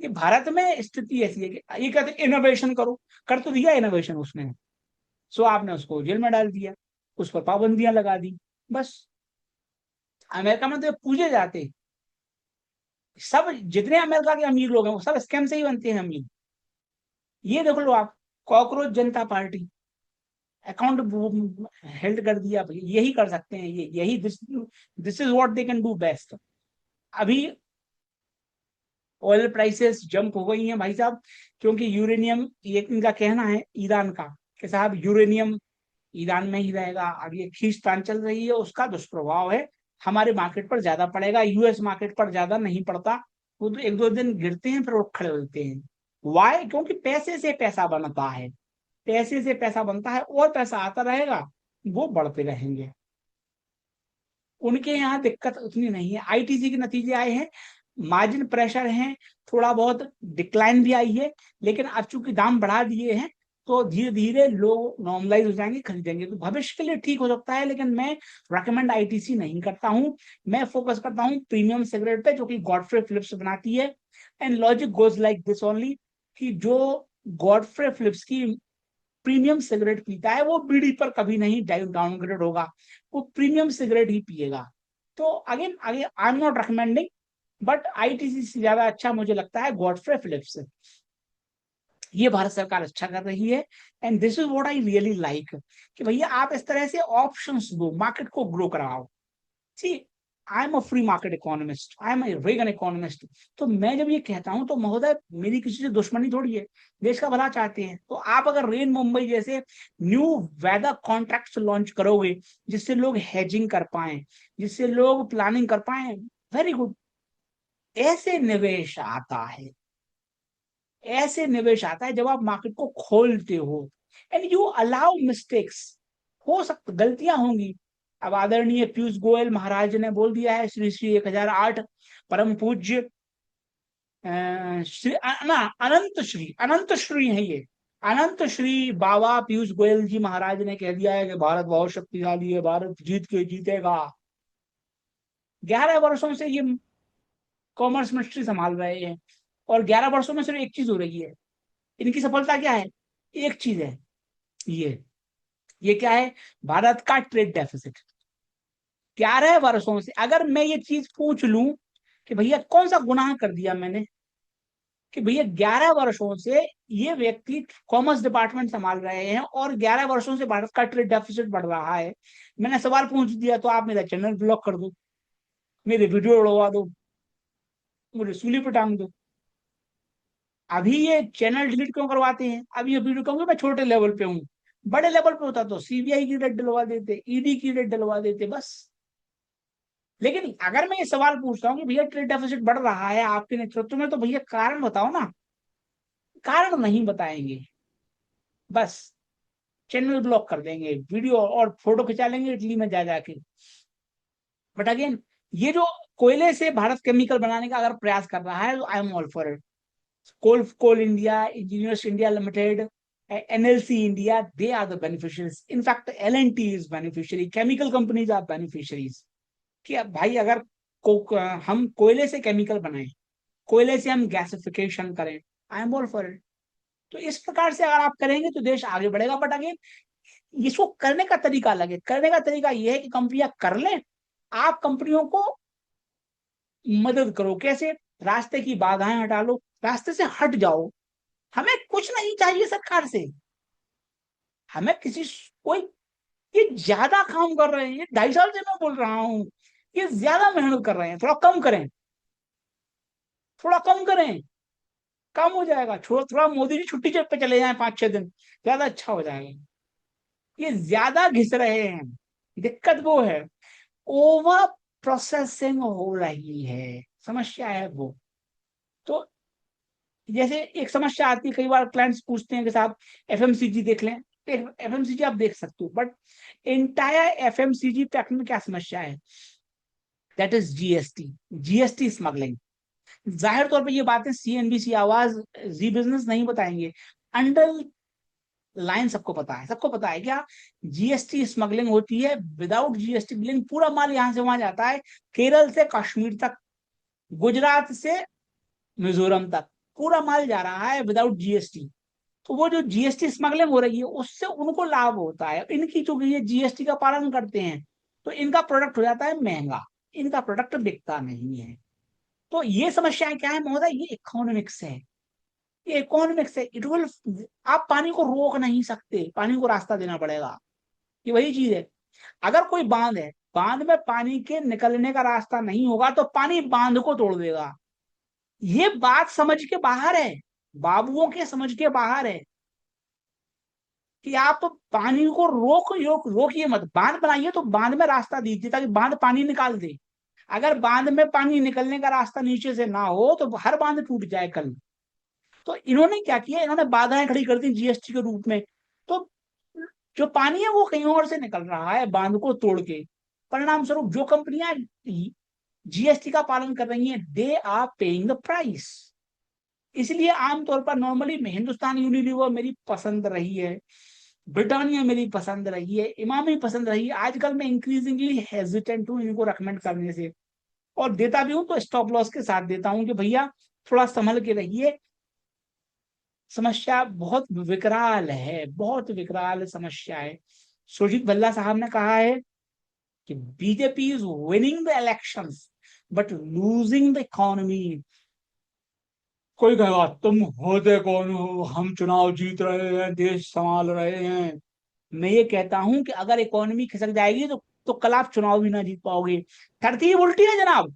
ये भारत में स्थिति ऐसी है कि ये कहते इनोवेशन करो, कर तो दिया इनोवेशन उसने, सो आपने उसको जेल में डाल दिया, उस पर पाबंदियां लगा दी, बस। अमेरिका में तो ये पूजे जाते, सब जितने अमेरिका के अमीर लोग हैं वो सब स्कैम से ही बनते हैं अमीर। ये देख लो आप, कॉकरोच जनता पार्टी अकाउंट हेल्ड कर दिया, भाई यही कर सकते हैं ये, यही this is what they can do best. अभी ऑयल प्राइसेस जंप हो गई हैं भाई साहब, क्योंकि यूरेनियम, ये इनका कहना है ईरान का कि साहब यूरेनियम ईरान में ही रहेगा। अब ये खींचतान चल रही है, उसका दुष्प्रभाव है हमारे मार्केट पर ज्यादा पड़ेगा, यूएस मार्केट पर ज्यादा नहीं पड़ता। वो तो एक दो दिन गिरते हैं फिर वो खड़े होते हैं। वाई? क्योंकि पैसे से पैसा बनता है, पैसे से पैसा बनता है और पैसा आता रहेगा, वो बढ़ते रहेंगे। उनके यहाँ दिक्कत उतनी नहीं है, आईटीसी के नतीजे आए हैं, मार्जिन प्रेशर है, थोड़ा बहुत डिक्लाइन भी आई है, लेकिन अब चूंकि दाम बढ़ा दिए हैं तो धीरे धीरे लोग नॉर्मलाइज हो जाएंगे, खरीदेंगे, तो भविष्य के लिए ठीक हो सकता है। लेकिन मैं रेकमेंड आईटीसी नहीं करता हूं, मैं फोकस करता हूं प्रीमियम सिगरेट पे जो कि गॉडफ्रे फिलिप्स बनाती है। And logic goes like this only कि जो गॉडफ्रे फिलिप्स की प्रीमियम सिगरेट पीता है वो बीड़ी पर कभी नहीं डाउनग्रेड होगा, वो प्रीमियम सिगरेट ही पिएगा। तो again again I am not recommending, but ITC से ज्यादा अच्छा मुझे लगता है गॉडफ्रे फिलिप्स। ये भारत सरकार अच्छा कर रही है, and this is what I really like कि भैया आप इस तरह से ऑप्शंस दो, मार्केट को ग्रो कराओ। See, I am a free market economist, I am Reagan economist. तो मैं जब ये कहता हूं तो महोदय मेरी किसी से दुश्मनी थोड़ी है, देश का भला चाहते हैं। तो आप अगर रेन मुंबई जैसे न्यू वेदर कॉन्ट्रैक्ट्स लॉन्च करोगे जिससे लोग हेजिंग कर पाए, जिससे लोग प्लानिंग कर पाए, वेरी गुड। ऐसे निवेश आता है, ऐसे निवेश आता है जब आप मार्केट को खोलते हो एंड यू अलाउ मिस्टेक्स। हो सकता गलतियां होंगी। अब आदरणीय पीयूष गोयल महाराज ने बोल दिया है, श्री श्री 1008 परम पूज्य श्री ना अनंत श्री है ये, अनंत श्री बाबा पीयूष गोयल जी महाराज ने कह दिया है कि भारत बहुत शक्तिशाली है, भारत जीत के जीतेगा। 11 वर्षों से ये कॉमर्स मिनिस्ट्री संभाल रहे हैं और 11 वर्षों में सिर्फ एक चीज हो रही है, इनकी सफलता क्या है? एक चीज है, ये ये क्या है? भारत का ट्रेड डेफिसिट 11 वर्षों से। अगर मैं ये चीज पूछ लूं कि भैया कौन सा गुनाह कर दिया मैंने कि भैया 11 वर्षों से ये व्यक्ति कॉमर्स डिपार्टमेंट संभाल रहे हैं और 11 वर्षों से भारत का ट्रेड डेफिसिट बढ़ रहा है, मैंने सवाल पूछ दिया तो आप मेरा चैनल ब्लॉक कर दो, मेरे वीडियो उड़वा दो, मुझे सूली पे टांग दो। अभी ये चैनल डिलीट क्यों करवाते हैं? अभी ये वीडियो, क्योंकि मैं छोटे लेवल पे हूँ, बड़े लेवल पे होता तो सीबीआई की रेड डलवा देते, ईडी की रेड डलवा देते बस। लेकिन अगर मैं ये सवाल पूछता हूँ कि भैया ट्रेड डेफिसिट बढ़ रहा है आपके नेतृत्व में, तो भैया कारण बताओ ना। कारण नहीं बताएंगे, बस चैनल ब्लॉक कर देंगे, वीडियो और फोटो खिंचा लेंगे इटली में जा जाके। बट अगेन, ये जो कोयले से भारत केमिकल बनाने का अगर प्रयास कर रहा है तो I am all for it. Coal India, Engineers India Limited, NLC India, they are the beneficiaries. In fact LNT is beneficiary, chemical companies are beneficiaries. कि अब भाई अगर हम कोयले से केमिकल बनाए, कोयले से हम गैसिफिकेशन करें, आई एम ऑल फॉर इट। तो इस प्रकार से अगर आप करेंगे तो देश आगे बढ़ेगा। बट अगेन, इसको करने का तरीका अलग है। करने का तरीका यह है कि कंपनियां कर लें, आप कंपनियों को मदद करो। कैसे? रास्ते की बाधाएं हटा लो, रास्ते से हट जाओ। हमें कुछ नहीं चाहिए सरकार से, हमें किसी कोई, ये ज्यादा काम कर रहे हैं, ये 2.5 साल से मैं बोल रहा हूँ, ये ज्यादा मेहनत कर रहे हैं, थोड़ा कम करें, थोड़ा कम करें, कम हो जाएगा। थोड़ा मोदी जी छुट्टी पे चले जाएं 5-6 दिन, ज्यादा अच्छा हो जाएगा। ये ज्यादा घिस रहे हैं, दिक्कत वो है, ओवर प्रोसेसिंग हो रही है, समस्या है वो। तो जैसे एक समस्या आती है, कई बार क्लाइंट्स पूछते हैं कि साहब एफएमसीजी देख लें। एफएमसीजी आप देख सकते हो, बट इंटायर एफएमसीजी पैक्ट में क्या समस्या है? That is GST, GST smuggling. जाहिर तौर पे ये बातें सीएनबीसी आवाज, जी बिजनेस नहीं बताएंगे, अंडर लाइन सबको पता है। सबको पता है क्या? जीएसटी स्मगलिंग होती है। विदाउट जीएसटी बिलिंग पूरा माल यहां से वहां जाता है, केरल से कश्मीर तक, गुजरात से मिजोरम तक, पूरा माल जा रहा है विदाउट जीएसटी। तो वो जो जीएसटी स्मगलिंग हो रही है उससे उनको लाभ होता है। इनकी चूंकि ये जीएसटी का पालन करते हैं तो इनका प्रोडक्ट हो जाता है महंगा, इनका प्रोडक्ट बिकता नहीं है। तो ये समस्याएं क्या है महोदय? ये इकोनॉमिक्स है, ये इकोनॉमिक्स है। इट विल, आप पानी को रोक नहीं सकते, पानी को रास्ता देना पड़ेगा। ये वही चीज है। अगर कोई बांध है, बांध में पानी के निकलने का रास्ता नहीं होगा तो पानी बांध को तोड़ देगा। ये बात समझ के बाहर है, बाबुओं के समझ के बाहर है कि आप पानी को रोकिए मत। बांध बनाइए तो बांध में रास्ता दीजिए ताकि बांध पानी निकाल दे। अगर बांध में पानी निकलने का रास्ता नीचे से ना हो तो हर बांध टूट जाए कल। तो इन्होंने क्या किया? इन्होंने बाधाएं खड़ी कर दी जीएसटी के रूप में। तो जो पानी है वो कहीं और से निकल रहा है बांध को तोड़ के। परिणाम स्वरूप जो कंपनियां जीएसटी का पालन कर रही हैं, they are paying the price. इसलिए आमतौर पर नॉर्मली हिंदुस्तान यूनिलीवर मेरी पसंद रही है, ब्रिटानिया मेरी पसंद रही है, इमामी पसंद रही है। आजकल मैं इंक्रीजिंगली हेजिटेंट हूँ इनको रेकमेंड करने से, और देता भी हूँ तो स्टॉप लॉस के साथ देता हूँ कि भैया थोड़ा संभल के रहिए। समस्या बहुत विकराल है, बहुत विकराल समस्या है। सुरजीत भल्ला साहब ने कहा है कि BJP is winning the elections but losing the economy. कोई कहेगा तुम होते कौन हो, हम चुनाव जीत रहे हैं, देश संभाल रहे हैं। मैं ये कहता हूं कि अगर इकोनॉमी खिसक जाएगी तो कल आप चुनाव भी ना जीत पाओगे। तरतीब उल्टी है जनाब।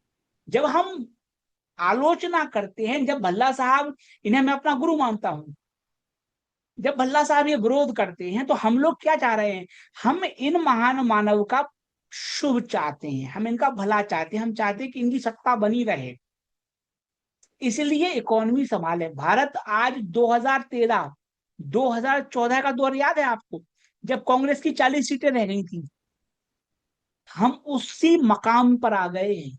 जब हम आलोचना करते हैं, जब भल्ला साहब, इन्हें मैं अपना गुरु मानता हूं, जब भल्ला साहब ये विरोध करते हैं तो हम लोग क्या चाह रहे हैं? हम इन महान मानव का शुभ चाहते हैं, हम इनका भला चाहते हैं, हम चाहते हैं कि इनकी सत्ता बनी रहे। इसलिए इकोनॉमी संभाले। भारत आज 2013, 2014 का दौर याद है आपको, जब कांग्रेस की 40 सीटें रह गई थी, हम उसी मकाम पर आ गए हैं,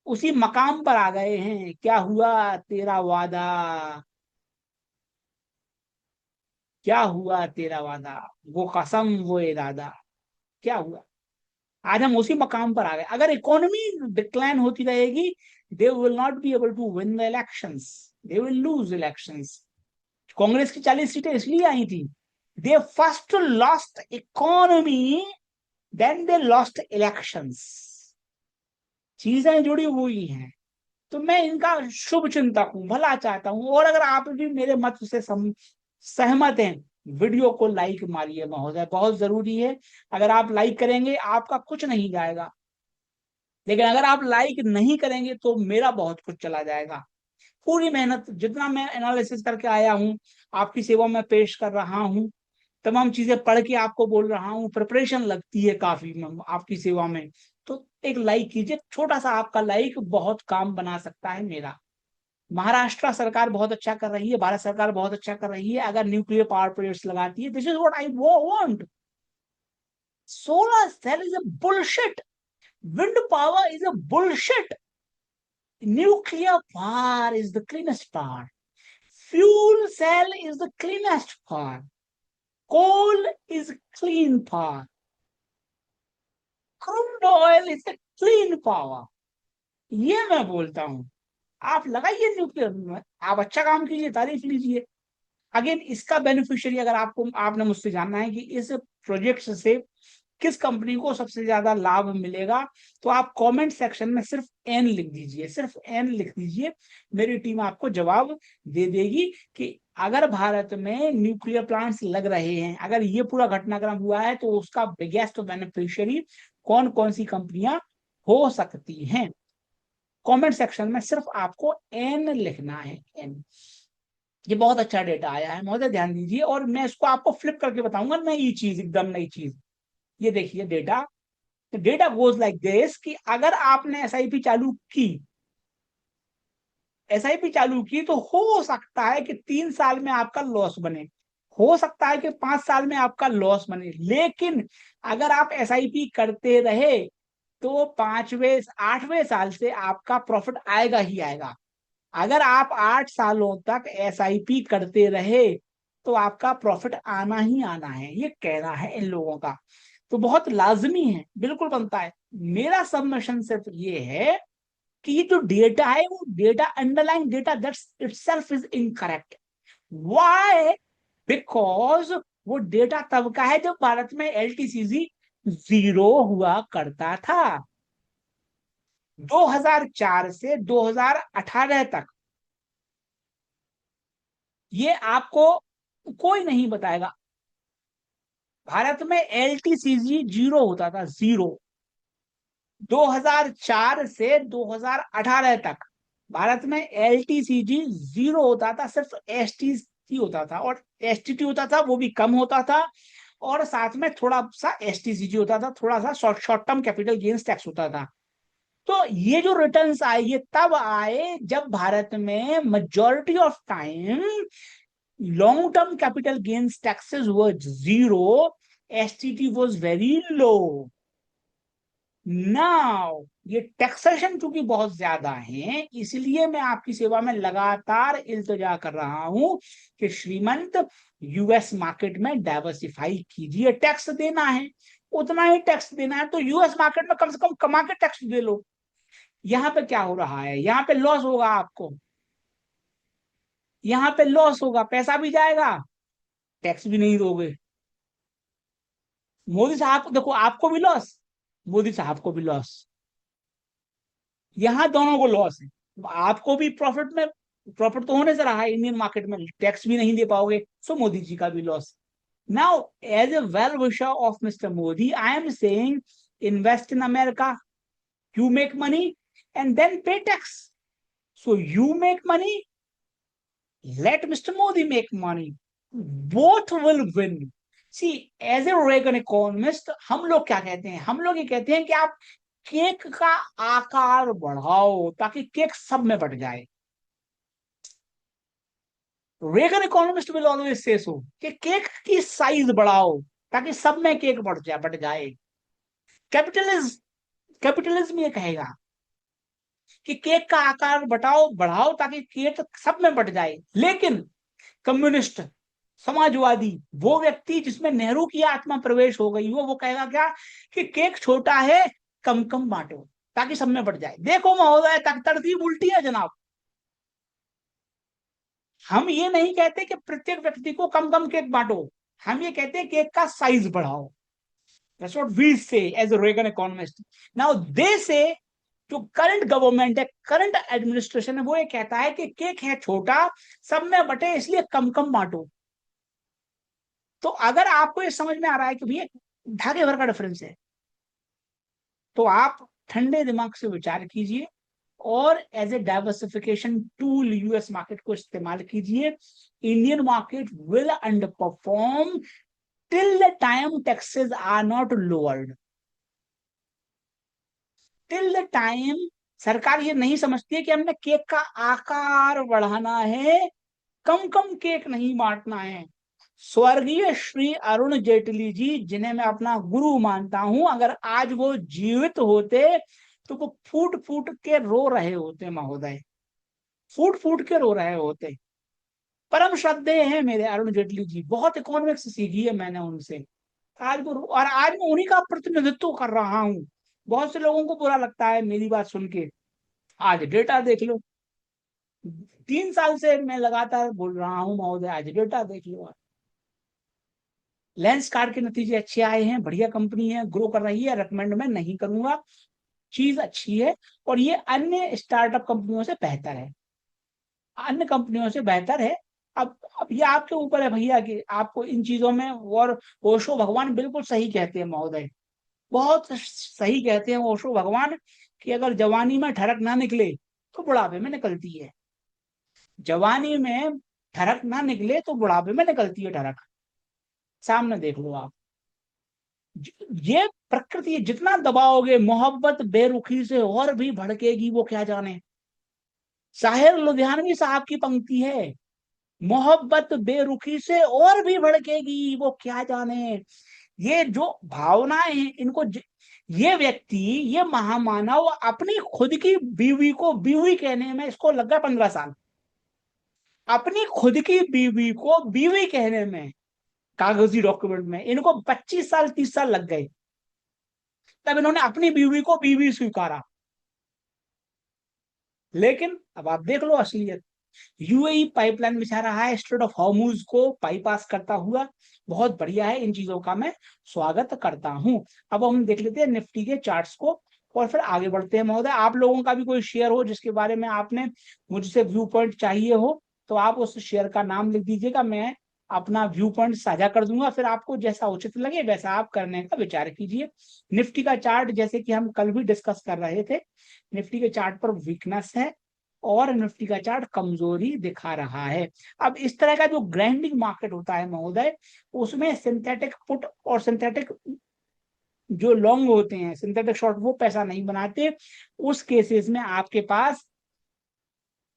उसी मकाम पर आ गए हैं। क्या हुआ तेरा वादा, क्या हुआ तेरा वादा, वो कसम वो इरादा, क्या हुआ? आज हम उसी मकाम पर आ गए। अगर इकोनॉमी डिक्लाइन होती रहेगी, they will not be able to win the elections, they will lose elections. Congress की 40 सीटें इसलिए आई थी They first lost economy, then they lost elections. चीजें जुड़ी हुई हैं। तो मैं इनका शुभ चिंतक हूं, भला चाहता हूं। और अगर आप भी मेरे मत से सहमत हैं, वीडियो को लाइक मारिए महोदय, बहुत जरूरी है। अगर आप लाइक करेंगे आपका कुछ नहीं जाएगा, लेकिन अगर आप लाइक नहीं करेंगे तो मेरा बहुत कुछ चला जाएगा। पूरी मेहनत, जितना मैं एनालिसिस करके आया हूं, आपकी सेवा में पेश कर रहा हूं, तमाम चीजें पढ़ के आपको बोल रहा हूं, प्रिपरेशन लगती है काफी आपकी सेवा में। तो एक लाइक कीजिए, छोटा सा आपका लाइक बहुत काम बना सकता है मेरा। महाराष्ट्र सरकार बहुत अच्छा कर रही है, भारत सरकार बहुत अच्छा कर रही है, अगर न्यूक्लियर पावर प्रोजेक्ट्स लगाती है। This is what I want. Solar cell is a bullshit, wind power is a bullshit, nuclear power is the cleanest power, fuel cell is the cleanest power, coal is clean power, crude oil is a clean power. ये मैं बोलता हूं। आप लगाइए nuclear में, आप अच्छा काम कीजिए, तारीफ लीजिए। अगेन इसका बेनिफिशियरी अगर आपने मुझसे जानना है कि इस प्रोजेक्ट से किस कंपनी को सबसे ज्यादा लाभ मिलेगा, तो आप कमेंट सेक्शन में सिर्फ एन लिख दीजिए, सिर्फ एन लिख दीजिए। मेरी टीम आपको जवाब दे देगी कि अगर भारत में न्यूक्लियर प्लांट्स लग रहे हैं, अगर ये पूरा घटनाक्रम हुआ है, तो उसका बिगेस्ट बेनिफिशियरी कौन कौन सी कंपनियां हो सकती हैं। कमेंट सेक्शन में सिर्फ आपको एन लिखना है, एन। ये बहुत अच्छा डेटा आया है महोदय, ध्यान दीजिए। और मैं इसको आपको फ्लिप करके बताऊंगा, नई चीज, एकदम नई चीज। ये देखिए data, data goes like this कि अगर आपने एसआईपी चालू की, एसआईपी चालू की, तो हो सकता है कि 3 साल में आपका लॉस बने, हो सकता है कि 5 साल में आपका लॉस बने। लेकिन अगर आप एसआईपी करते रहे तो 5वें 8वें साल से आपका प्रॉफिट आएगा ही आएगा। अगर आप 8 सालों तक एसआईपी करते रहे तो आपका प्रॉफिट आना ही आना है, ये कहना है इन लोगों का। तो बहुत लाजमी है, बिल्कुल बनता है। मेरा सबमिशन सिर्फ ये है कि ये जो डेटा है, वो data, underline data that's itself is incorrect. Why? Because वो डेटा तब का है जब भारत में एलटीसीजी जीरो हुआ करता था। 2004 से 2018 तक ये आपको कोई नहीं बताएगा। भारत में एलटीसीजी जीरो होता था, जीरो। 2004 से 2018 तक भारत में एलटीसीजी जीरो होता था, सिर्फ एसटीसी होता था, और एसटीटी होता था वो भी कम होता था, और साथ में थोड़ा सा एसटीसीजी होता था, थोड़ा सा short term capital gains tax होता था। तो ये जो रिटर्न्स आए, ये तब आए जब भारत में majority of time long term capital gains taxes were zero, STT was very low. Now ये टैक्सेशन चूंकि बहुत ज्यादा है, इसलिए मैं आपकी सेवा में लगातार इल्तिजा कर रहा हूं कि श्रीमंत यूएस मार्केट में डाइवर्सिफाई कीजिए। टैक्स देना है, उतना ही टैक्स देना है, तो यूएस मार्केट में कम से कम कमा के टैक्स दे लो। यहाँ पे क्या हो रहा है, यहाँ पे लॉस होगा आपको, यहाँ पे लॉस होगा, पैसा भी जाएगा, टैक्स भी नहीं दोगे। मोदी साहब को देखो, आपको भी लॉस, मोदी साहब को भी लॉस, यहां दोनों को लॉस है। आपको भी प्रॉफिट में, प्रॉफिट तो होने से रहा है इंडियन मार्केट में, टैक्स भी नहीं दे पाओगे, सो मोदी जी का भी loss. Now as a well wisher of mister Modi, I am saying invest in America, you make money and then pay tax. So you make money, let Mr. Modi make money. Both will win. See, as a Reagan economist, हम लोग क्या कहते हैं, हम लोग ये कहते हैं कि आप केक का आकार बढ़ाओ ताकि केक सब में बट जाए। Reagan economist will always say सो कि केक की साइज बढ़ाओ ताकि सब में केक बट जाए। कैपिटलिज्म, कैपिटलिज्म ये कहेगा कि केक का आकार बढ़ाओ बढ़ाओ ताकि केक सब में बट जाए। लेकिन कम्युनिस्ट, समाजवादी, वो व्यक्ति जिसमें नेहरू की आत्मा प्रवेश हो गई हो, वो कहेगा क्या कि केक छोटा है, कम कम बांटो ताकि सब में बट जाए। देखो महोदय, तरतीब उल्टी है जनाब। हम ये नहीं कहते कि प्रत्येक व्यक्ति को कम कम केक बांटो, हम ये कहते हैं केक का साइज बढ़ाओ। That's what we say as a Reagan economist. Now they say जो करंट गवर्नमेंट है, करंट एडमिनिस्ट्रेशन है, वो ये कहता है कि केक है छोटा, सब में बटे, इसलिए कम कम बांटो। तो अगर आपको ये समझ में आ रहा है कि भैया धागे भर का डिफरेंस है, तो आप ठंडे दिमाग से विचार कीजिए और as a diversification tool US market को इस्तेमाल कीजिए। Indian market will underperform till the time taxes are not lowered. Till the time सरकार ये नहीं समझती है कि हमने केक का आकार बढ़ाना है, कम कम केक नहीं बांटना है। स्वर्गीय श्री अरुण जेटली जी, जिन्हें मैं अपना गुरु मानता हूं, अगर आज वो जीवित होते तो वो फूट फूट के रो रहे होते महोदय, फूट फूट के रो रहे होते। परम श्रद्धेय है मेरे अरुण जेटली जी, बहुत इकोनॉमिक्स सीखी है मैंने उनसे। आज वो, और आज मैं उन्हीं का प्रतिनिधित्व कर रहा हूँ। बहुत से लोगों को बुरा लगता है मेरी बात सुन के। आज डेटा देख लो, 3 साल से मैं लगातार बोल रहा हूँ महोदय, आज डेटा देख लो। लेंस कार्ड के नतीजे अच्छे आए हैं, बढ़िया कंपनी है, ग्रो कर रही है, रिकमेंड मैं नहीं करूंगा, चीज अच्छी है, और ये अन्य स्टार्टअप कंपनियों से बेहतर है, अन्य कंपनियों से बेहतर है। अब ये आपके ऊपर है भैया कि आपको इन चीजों में, और ओशो भगवान बिल्कुल सही कहते हैं महोदय, बहुत सही कहते हैं ओशो भगवान कि अगर जवानी में ठरक ना निकले तो बुढ़ापे में निकलती है। जवानी में ठरक ना निकले तो बुढ़ापे में निकलती है ठरक। सामने देख लो आप, ये प्रकृति, जितना दबाओगे मोहब्बत बेरुखी से और भी भड़केगी, वो क्या जाने। साहिर लुधियानवी साहब की पंक्ति है, मोहब्बत बेरुखी से और भी भड़केगी, वो क्या जाने। ये जो भावनाएं हैं, ये व्यक्ति, ये महामानव अपनी खुद की बीवी को बीवी कहने में इसको लग गया 15 साल, अपनी खुद की बीवी को बीवी कहने में, कागजी डॉक्यूमेंट में इनको 25 साल 30 साल लग गए, तब इन्होंने अपनी बीवी को बीवी स्वीकारा। लेकिन अब आप देख लो असलियत, यूएई पाइपलाइन बिछा रहा है, स्ट्रेट ऑफ हॉर्मुज को बाईपास करता हुआ, बहुत बढ़िया है, इन चीजों का मैं स्वागत करता हूं। अब हम देख लेते हैं निफ्टी के चार्ट्स को और फिर आगे बढ़ते हैं महोदय। आप लोगों का भी कोई शेयर हो जिसके बारे में आपने मुझसे व्यू पॉइंट चाहिए हो, तो आप उस शेयर का नाम लिख दीजिएगा, मैं अपना व्यू पॉइंट साझा कर दूंगा, फिर आपको जैसा उचित लगे वैसा आप करने का विचार कीजिए। निफ्टी का चार्ट, जैसे कि हम कल भी डिस्कस कर रहे थे, निफ्टी के चार्ट पर वीकनेस है और निफ्टी का चार्ट कमजोरी दिखा रहा है। अब इस तरह का जो ग्राइंडिंग मार्केट होता है महोदय, उसमें सिंथेटिक पुट और सिंथेटिक जो लॉन्ग होते हैं, सिंथेटिक शॉर्ट, वो पैसा नहीं बनाते। उस केसेस में आपके पास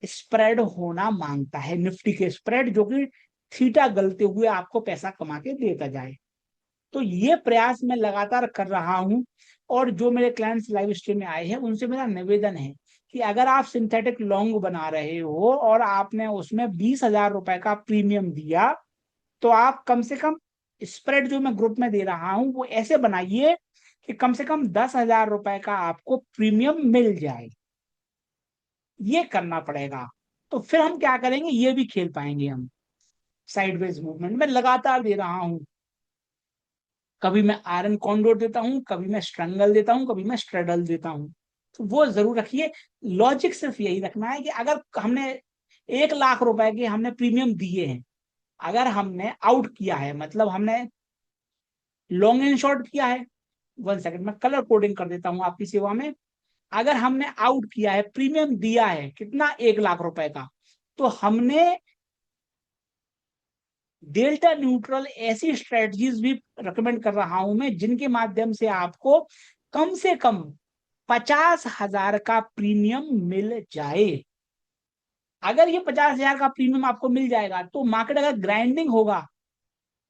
स्प्रेड होना मांगता है, निफ्टी के स्प्रेड, जो कि थीटा गलते हुए आपको पैसा कमा के देता जाए। तो ये प्रयास मैं लगातार कर रहा हूं, और जो मेरे क्लाइंट्स लाइव स्ट्रीम में आए हैं उनसे मेरा निवेदन है कि अगर आप सिंथेटिक लॉन्ग बना रहे हो और आपने उसमें 20,000 रुपए का प्रीमियम दिया, तो आप कम से कम स्प्रेड जो मैं ग्रुप में दे रहा हूं वो ऐसे बनाइए कि कम से कम 10,000 रुपए का आपको प्रीमियम मिल जाए। ये करना पड़ेगा, तो फिर हम क्या करेंगे, ये भी खेल पाएंगे हम। साइडवेज मूवमेंट में लगातार दे रहा हूं, कभी मैं आयरन कॉन्डोर देता हूँ, कभी मैं स्ट्रंगल देता हूँ, कभी मैं स्ट्रेडल देता हूँ। तो वो जरूर रखिए। लॉजिक सिर्फ यही रखना है कि अगर हमने 1 लाख रुपए के हमने प्रीमियम दिए हैं, अगर हमने आउट किया है, मतलब हमने लॉन्ग एंड शॉर्ट किया है, 1 सेकंड में कलर कोडिंग कर देता हूं आपकी सेवा में। अगर हमने आउट किया है, प्रीमियम दिया है कितना, 1 लाख रुपए का, तो हमने डेल्टा न्यूट्रल ऐसी स्ट्रेटजीज भी रिकमेंड कर रहा हूं मैं, जिनके माध्यम से कम 50,000 का प्रीमियम मिल जाए। अगर ये 50,000 का प्रीमियम आपको मिल जाएगा, तो मार्केट अगर ग्राइंडिंग होगा,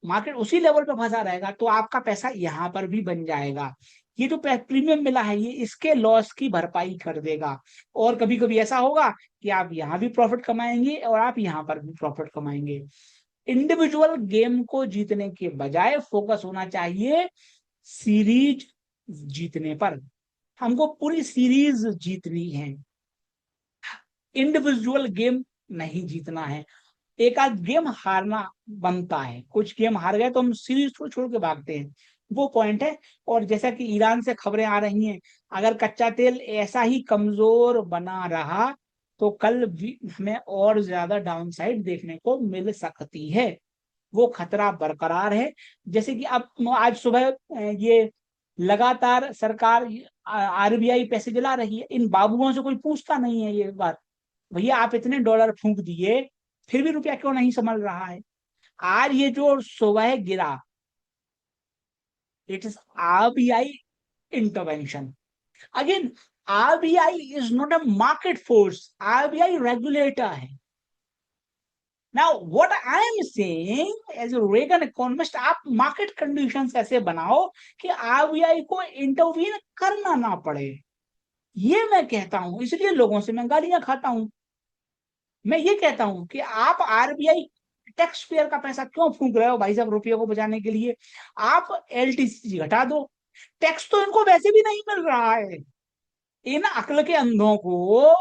मार्केट उसी लेवल पे फंसा रहेगा, तो आपका पैसा यहां पर भी बन जाएगा। ये जो प्रीमियम मिला है, ये इसके लॉस की भरपाई कर देगा। और कभी कभी ऐसा होगा कि आप यहाँ भी प्रॉफिट कमाएंगे और आप यहाँ पर भी प्रॉफिट कमाएंगे। इंडिविजुअल गेम को जीतने के बजाय फोकस होना चाहिए सीरीज जीतने पर। हमको पूरी सीरीज जीतनी है, इंडिविजुअल गेम नहीं जीतना है। एक आध गेम हारना बनता है, कुछ गेम हार गए तो हम सीरीज छोड़ छोड़ के भागते हैं, वो पॉइंट है। और जैसा कि ईरान से खबरें आ रही हैं, अगर कच्चा तेल ऐसा ही कमजोर बना रहा तो कल भी हमें और ज्यादा डाउनसाइड देखने को मिल सकती है, वो खतरा बरकरार है। जैसे कि अब आज सुबह ये लगातार सरकार आरबीआई पैसे जला रही है, इन बाबुओं से कोई पूछता नहीं है ये बात, भैया आप इतने डॉलर फूंक दिए फिर भी रुपया क्यों नहीं संभल रहा है। आज ये जो सुबह गिरा, it is RBI intervention. Again, RBI is not a market force, RBI regulator है। Now, what I am saying as a Reagan economist, आप मार्केट कंडीशंस ऐसे बनाओ कि आरबीआई को इंटरवीन करना ना पड़े, ये मैं कहता हूं, इसलिए लोगों से मैं गालियां खाता हूं। मैं ये कहता हूं कि आप आरबीआई टैक्स पेयर का पैसा क्यों फूंक रहे हो भाई साहब रुपये को बचाने के लिए, आप एलटीसी घटा दो, टैक्स तो इनको वैसे भी नहीं मिल रहा है। इन अक्ल के अंधों को,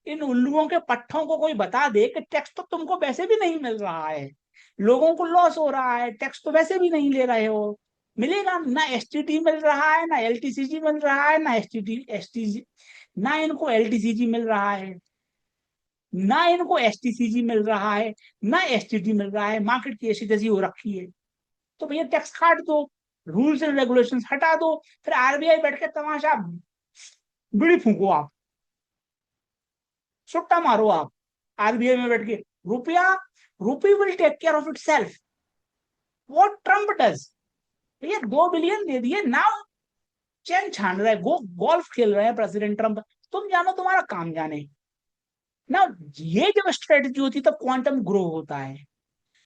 इन उल्लुओं के पट्टों को कोई बता दे कि टैक्स तो तुमको वैसे भी नहीं मिल रहा है, लोगों को लॉस हो रहा है, टैक्स तो वैसे भी नहीं ले रहे हो, मिलेगा ना, एसटीटी मिल रहा है ना एलटीसीजी मिल रहा है ना एसटीजी, ना इनको एलटीसीजी मिल रहा है ना इनको एसटीसीजी मिल रहा है ना एसटीटी मिल रहा है, मार्केट की ऐसी तैसी हो रखी है। तो भैया टैक्स काट दो, रूल्स एंड रेगुलेशंस हटा दो, फिर आरबीआई बैठ के तमाशा बीड़ी फूको आप, सुट्टा मारो आप आरबीआई में बैठ के, रुपया, rupee will take care of itself. What Trump does, भैया 2 बिलियन दे दिए, नाउ चैन छान रहे, गो गोल्फ खेल रहे हैं प्रेसिडेंट ट्रम्प, तुम जानो तुम्हारा काम जाने ना। ये जब स्ट्रेटेजी होती है तब क्वांटम ग्रो होता है।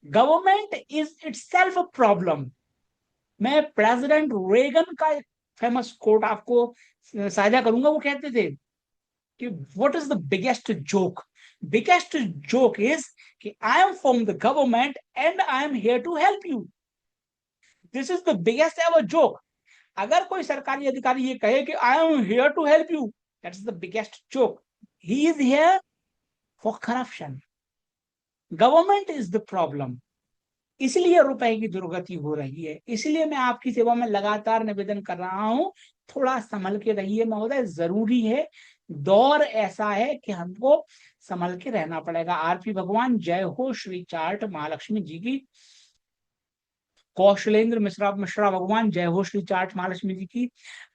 Government is itself a problem. मैं प्रेसिडेंट रेगन का एक फेमस कोट आपको साझा करूंगा, वो कहते थे कि what is the biggest joke, biggest joke is कि I am from the government and I am here to help you, this is the biggest ever joke. अगर कोई सरकारी अधिकारी ये कहे कि I am here to help you, that is the biggest joke, he is here for corruption, government is the problem. इसलिए रुपए की दुर्गति हो रही है, इसलिए मैं आपकी सेवा में लगातार निवेदन कर रहा हूं, थोड़ा संभल के रहिए महोदय, जरूरी है, दौर ऐसा है कि हमको संभल के रहना पड़ेगा। आरपी भगवान जय हो, श्री चार्ट महालक्ष्मी जी की, कौशलेंद्र मिश्रा मिश्रा भगवान जय हो, श्री चार्ट महालक्ष्मी जी की,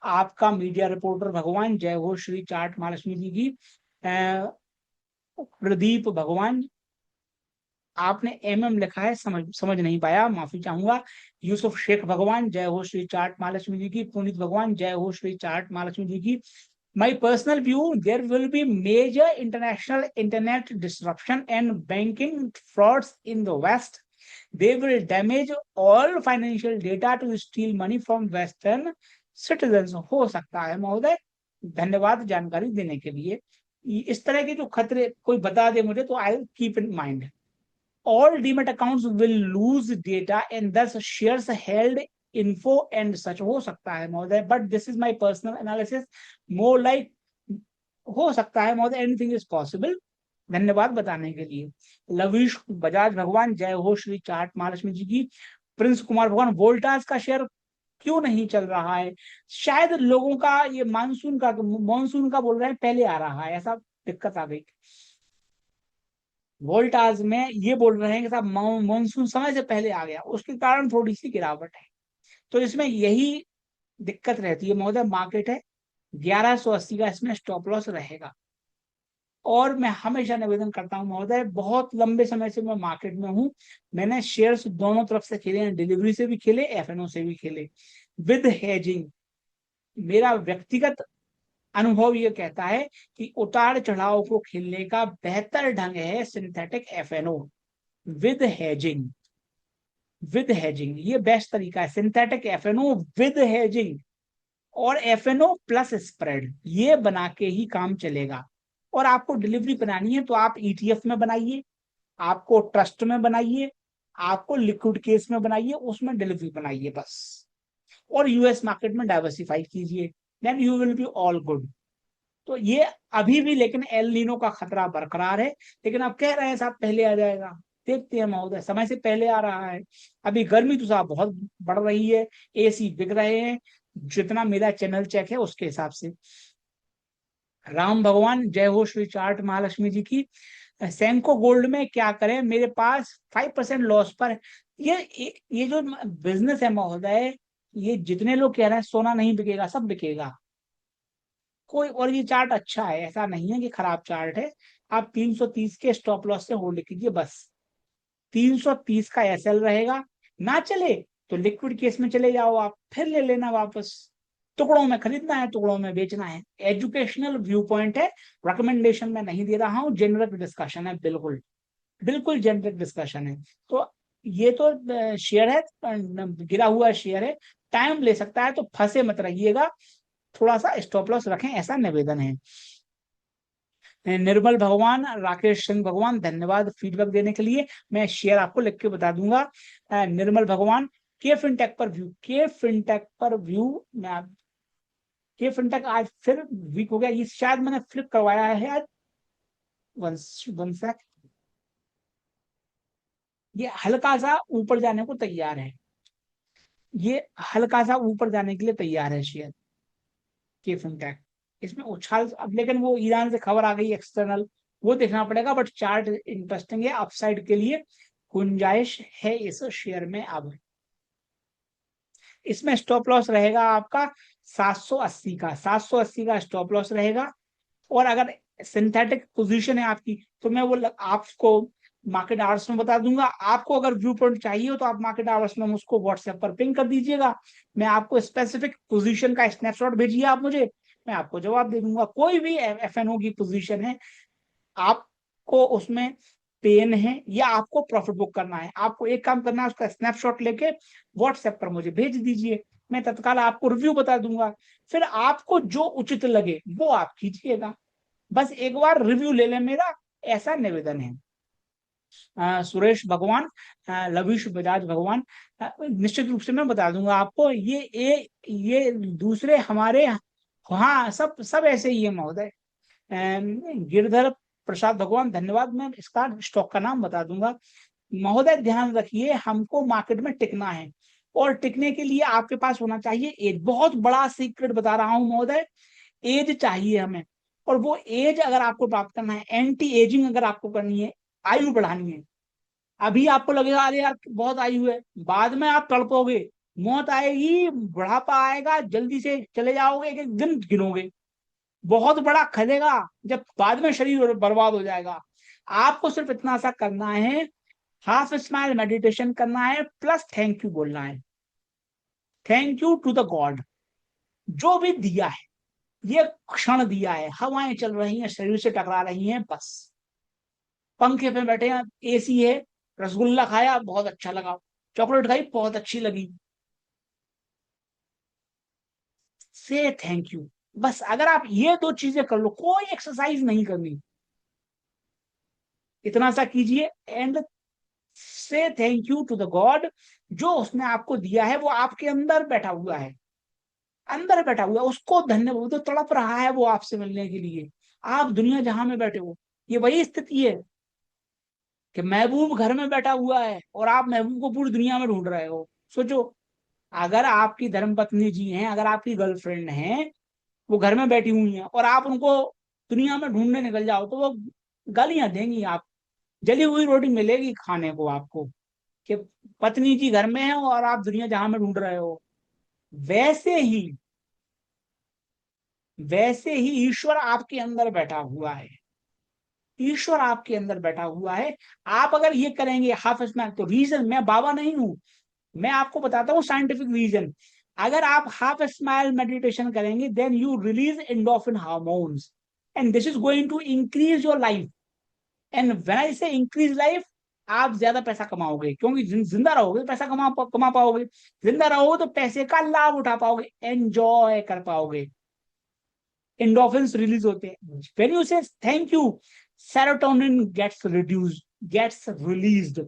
आपका मीडिया रिपोर्टर भगवान जय हो, श्री चार्ट महालक्ष्मी जी की, प्रदीप भगवान, आपने एमएम लिखा है, समझ नहीं पाया, माफी चाहूंगा। यूसुफ शेख भगवान जय हो, श्री चार्ट महालक्ष्मी जी की, पुनीत भगवान जय हो, श्री चार्ट महालक्ष्मी जी की। My personal view, there will be major international internet disruption and banking frauds in the West. They will damage all financial data to steal money from Western citizens. हो सकता है महोदय, धन्यवाद जानकारी देने के लिए। इस तरह के जो खतरे कोई बता दे मुझे तो I keep in mind. All demat accounts will lose data and thus shares held info and such, हो सकता है महोदय, but this is my personal analysis, more like हो सकता है महोदय, एनीथिंग इज पॉसिबल। धन्यवाद बताने के लिए। लवीश बजाज भगवान जय हो, श्री चार्ट महालक्ष्मी जी की। प्रिंस कुमार भगवान, वोल्टास का शेयर क्यों नहीं चल रहा है, शायद लोगों का ये मानसून का बोल रहे हैं पहले आ रहा है, ऐसा दिक्कत आ गई। वोल्टाज में ये बोल रहे हैं कि साहब मानसून समय से पहले आ गया, उसके कारण थोड़ी सी गिरावट है। तो इसमें यही दिक्कत रहती है महोदय, मार्केट है 1180 का, इसमें स्टॉप लॉस रहेगा। और मैं हमेशा निवेदन करता हूं महोदय, बहुत लंबे समय से मैं मार्केट में हूं, मैंने शेयर्स दोनों तरफ से खेले हैं, डिलीवरी से भी खेले, एफएनओ से भी खेले, विद हेजिंग। मेरा व्यक्तिगत अनुभव ये कहता है कि उतार चढ़ाव को खेलने का बेहतर ढंग है synthetic FNO with hedging. With hedging ये बेस्ट तरीका है, सिंथेटिक एफएनओ विद हेजिंग और एफएनओ प्लस स्प्रेड, ये बना के ही काम चलेगा। और आपको डिलीवरी बनानी है तो आप ईटीएफ में बनाइए, आपको ट्रस्ट में बनाइए, आपको लिक्विड केस में बनाइए, उसमें डिलीवरी बनाइए बस, और यूएस मार्केट में डाइवर्सिफाई कीजिए, then you will be all good. तो ये अभी भी लेकिन एल नीनो का खतरा बरकरार है, लेकिन आप कह रहे हैं साहब पहले आ जाएगा, देखते हैं महोदय, समय से पहले आ रहा है। अभी गर्मी तो साहब बहुत बढ़ रही है, एसी बिक रहे हैं, जितना मेरा चैनल चेक है उसके हिसाब से। राम भगवान, जय हो श्री चार्ट महालक्ष्मी जी की। सेंको गोल्ड में क्या करें, मेरे पास 5% लॉस पर। ये जो बिजनेस है महोदय, ये जितने लोग कह रहे हैं सोना नहीं बिकेगा, सब बिकेगा। कोई और, ये चार्ट अच्छा है, ऐसा नहीं है कि खराब चार्ट है। आप 330 के स्टॉप लॉस से होल्ड कीजिए बस। 330 का एसएल रहेगा, ना चले तो लिक्विड केस में चले जाओ आप, फिर ले लेना वापस। टुकड़ों में खरीदना है, टुकड़ों में बेचना है। एजुकेशनल व्यू पॉइंट है, रिकमेंडेशन में नहीं दे रहा हूँ, जेनरिक डिस्कशन है, बिल्कुल बिल्कुल जेनरिक डिस्कशन है। तो ये तो शेयर है, गिरा हुआ शेयर है, टाइम ले सकता है, तो फंसे मत रहिएगा, थोड़ा सा स्टॉप लॉस रखें, ऐसा निवेदन है। निर्मल भगवान, राकेश सिंह भगवान, धन्यवाद फीडबैक देने के लिए। मैं शेयर आपको लिख के बता दूंगा। निर्मल भगवान, के फिनटेक पर व्यू, के फिनटेक पर व्यू, मैं आप के फिनटेक आज फिर वीक हो गया, ये शायद मैंने फ्लिप करवाया है आज। वन वन सेक, ये हल्का सा ऊपर जाने को तैयार है, ये हल्का सा ऊपर जाने के लिए तैयार है शेयर के फिनटेक। इसमें उछाल अब, लेकिन वो ईरान से खबर आ गई एक्सटर्नल, वो देखना पड़ेगा, बट चार्ट इंटरेस्टिंग है, अपसाइड के लिए गुंजाइश है इस शेयर में। अब इसमें स्टॉप लॉस रहेगा आपका 780 का, 780 का स्टॉप लॉस रहेगा। और अगर सिंथेटिक पोजीशन है आपकी, तो मैं वो आपको मार्केट आवर्स में बता दूंगा। आपको अगर व्यू पॉइंट चाहिए हो तो आप मार्केट आवर्स में मुझको व्हाट्सएप पर पिंग कर दीजिएगा, मैं आपको स्पेसिफिक पोजीशन का स्नैपशॉट भेजिए आप मुझे, मैं आपको जवाब दे दूंगा। कोई भी एफएनओ की पोजीशन है, आपको उसमें पेन है या आपको प्रॉफिट बुक करना है, आपको एक काम करना है, उसका स्नैपशॉट लेके व्हाट्सएप पर मुझे भेज दीजिए, मैं तत्काल आपको रिव्यू बता दूंगा। फिर आपको जो उचित लगे वो आप कीजिएगा, बस एक बार रिव्यू ले लें मेरा, ऐसा निवेदन है। सुरेश भगवान, लविश बजाज भगवान, निश्चित रूप से मैं बता दूंगा आपको। ये दूसरे हमारे, हाँ सब सब ऐसे ही है महोदय। गिरधर प्रसाद भगवान, धन्यवाद, मैं इसका स्टॉक का नाम बता दूंगा। महोदय ध्यान रखिए, हमको मार्केट में टिकना है, और टिकने के लिए आपके पास होना चाहिए एक बहुत बड़ा सीक्रेट बता रहा हूं महोदय, एज चाहिए हमें। और वो एज अगर आपको प्राप्त करना है, एंटी एजिंग अगर आपको करनी है, आयु बढ़ानी है, अभी आपको लगेगा अरे यार बहुत आयु है, बाद में आप तड़पोगे, मौत आएगी, बुढ़ापा आएगा, जल्दी से चले जाओगे, एक एक दिन गिनोगे, बहुत बड़ा खलेगा, जब बाद में शरीर बर्बाद हो जाएगा। आपको सिर्फ इतना सा करना है, हाफ स्माइल मेडिटेशन करना है, प्लस थैंक यू बोलना है। Thank you to the God, जो भी दिया है, ये क्षण दिया है, हवाएं चल रही हैं, शरीर से टकरा रही हैं, बस पंखे पे बैठे हैं, एसी है, रसगुल्ला खाया बहुत अच्छा लगा, चॉकलेट खाई बहुत अच्छी लगी, से थैंक यू। बस अगर आप ये दो चीजें कर लो, कोई एक्सरसाइज नहीं करनी, इतना सा कीजिए, and say thank you to the God, जो उसने आपको दिया है, वो आपके अंदर बैठा हुआ है, अंदर बैठा हुआ है, उसको धन्यवाद, वो तो तड़प रहा है वो आपसे मिलने के लिए। आप दुनिया जहां में बैठे हो, ये वही स्थिति है कि महबूब घर में बैठा हुआ है और आप महबूब को पूरी दुनिया में ढूंढ रहे हो। सोचो, अगर आपकी धर्मपत्नी जी हैं, अगर आपकी गर्लफ्रेंड हैं, वो घर में बैठी हुई हैं, और आप उनको दुनिया में ढूंढने निकल जाओ, तो वो गालियां देंगी, आप जली हुई रोटी मिलेगी खाने को आपको, कि पत्नी जी घर में है और आप दुनिया जहां में ढूंढ रहे हो। वैसे ही, वैसे ही ईश्वर आपके अंदर बैठा हुआ है, ईश्वर आपके अंदर बैठा हुआ है। आप अगर ये करेंगे हाफ स्मैक, तो रीजन, मैं बाबा नहीं हूं, मैं आपको बताता हूँ साइंटिफिक रीजन। अगर आप हाफ स्माइल मेडिटेशन करेंगे, then you release endorphin hormones, and this is going to increase your life. And when I say increase life, आप ज्यादा पैसा कमाओगे, क्योंकि जिंदा रहोगे तो पैसा कमा पाओगे, जिंदा रहोगे तो पैसे का लाभ उठा पाओगे, एंजॉय कर पाओगे, एंडोर्फिन्स रिलीज होते हैं। व्हेन यू से thank you, serotonin gets released.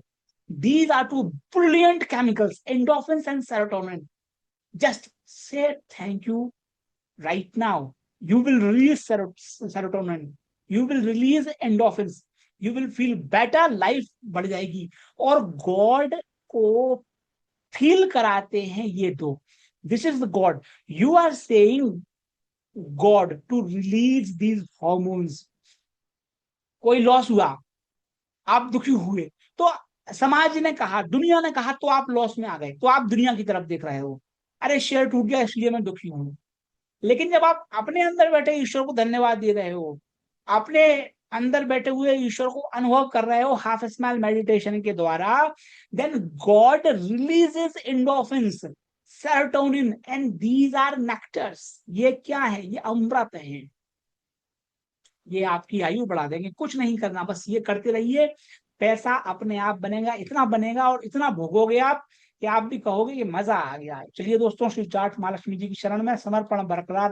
These are two brilliant chemicals, endorphins and serotonin. Just say thank you right now. You will release serotonin, you will release endorphins, you will feel better, life बढ़ जाएगी। और God को feel कराते हैं ये दो। This is the God, you are saying God to release these hormones. कोई loss हुआ, आप दुखी हुए, तो समाज ने कहा, दुनिया ने कहा, तो आप लॉस में आ गए, तो आप दुनिया की तरफ देख रहे हो, अरे शेयर टूट गया इसलिए मैं दुखी हूं। लेकिन जब आप अपने अंदर बैठे ईश्वर को धन्यवाद दे रहे हो, अपने अंदर बैठे हुए ईश्वर को अनुभव कर रहे हो हाफ स्माइल मेडिटेशन के द्वारा, then God releases endorphins, serotonin, and these are nectars. ये क्या है? ये अमृत है। ये आपकी आयु बढ़ा देंगे। कुछ नहीं करना, बस ये करते रहिए, पैसा अपने आप बनेगा, इतना बनेगा और इतना भोगोगे आप कि आप भी कहोगे कि मजा आ गया है। चलिए दोस्तों, श्री जाट महालक्ष्मी जी की शरण में समर्पण बरकरार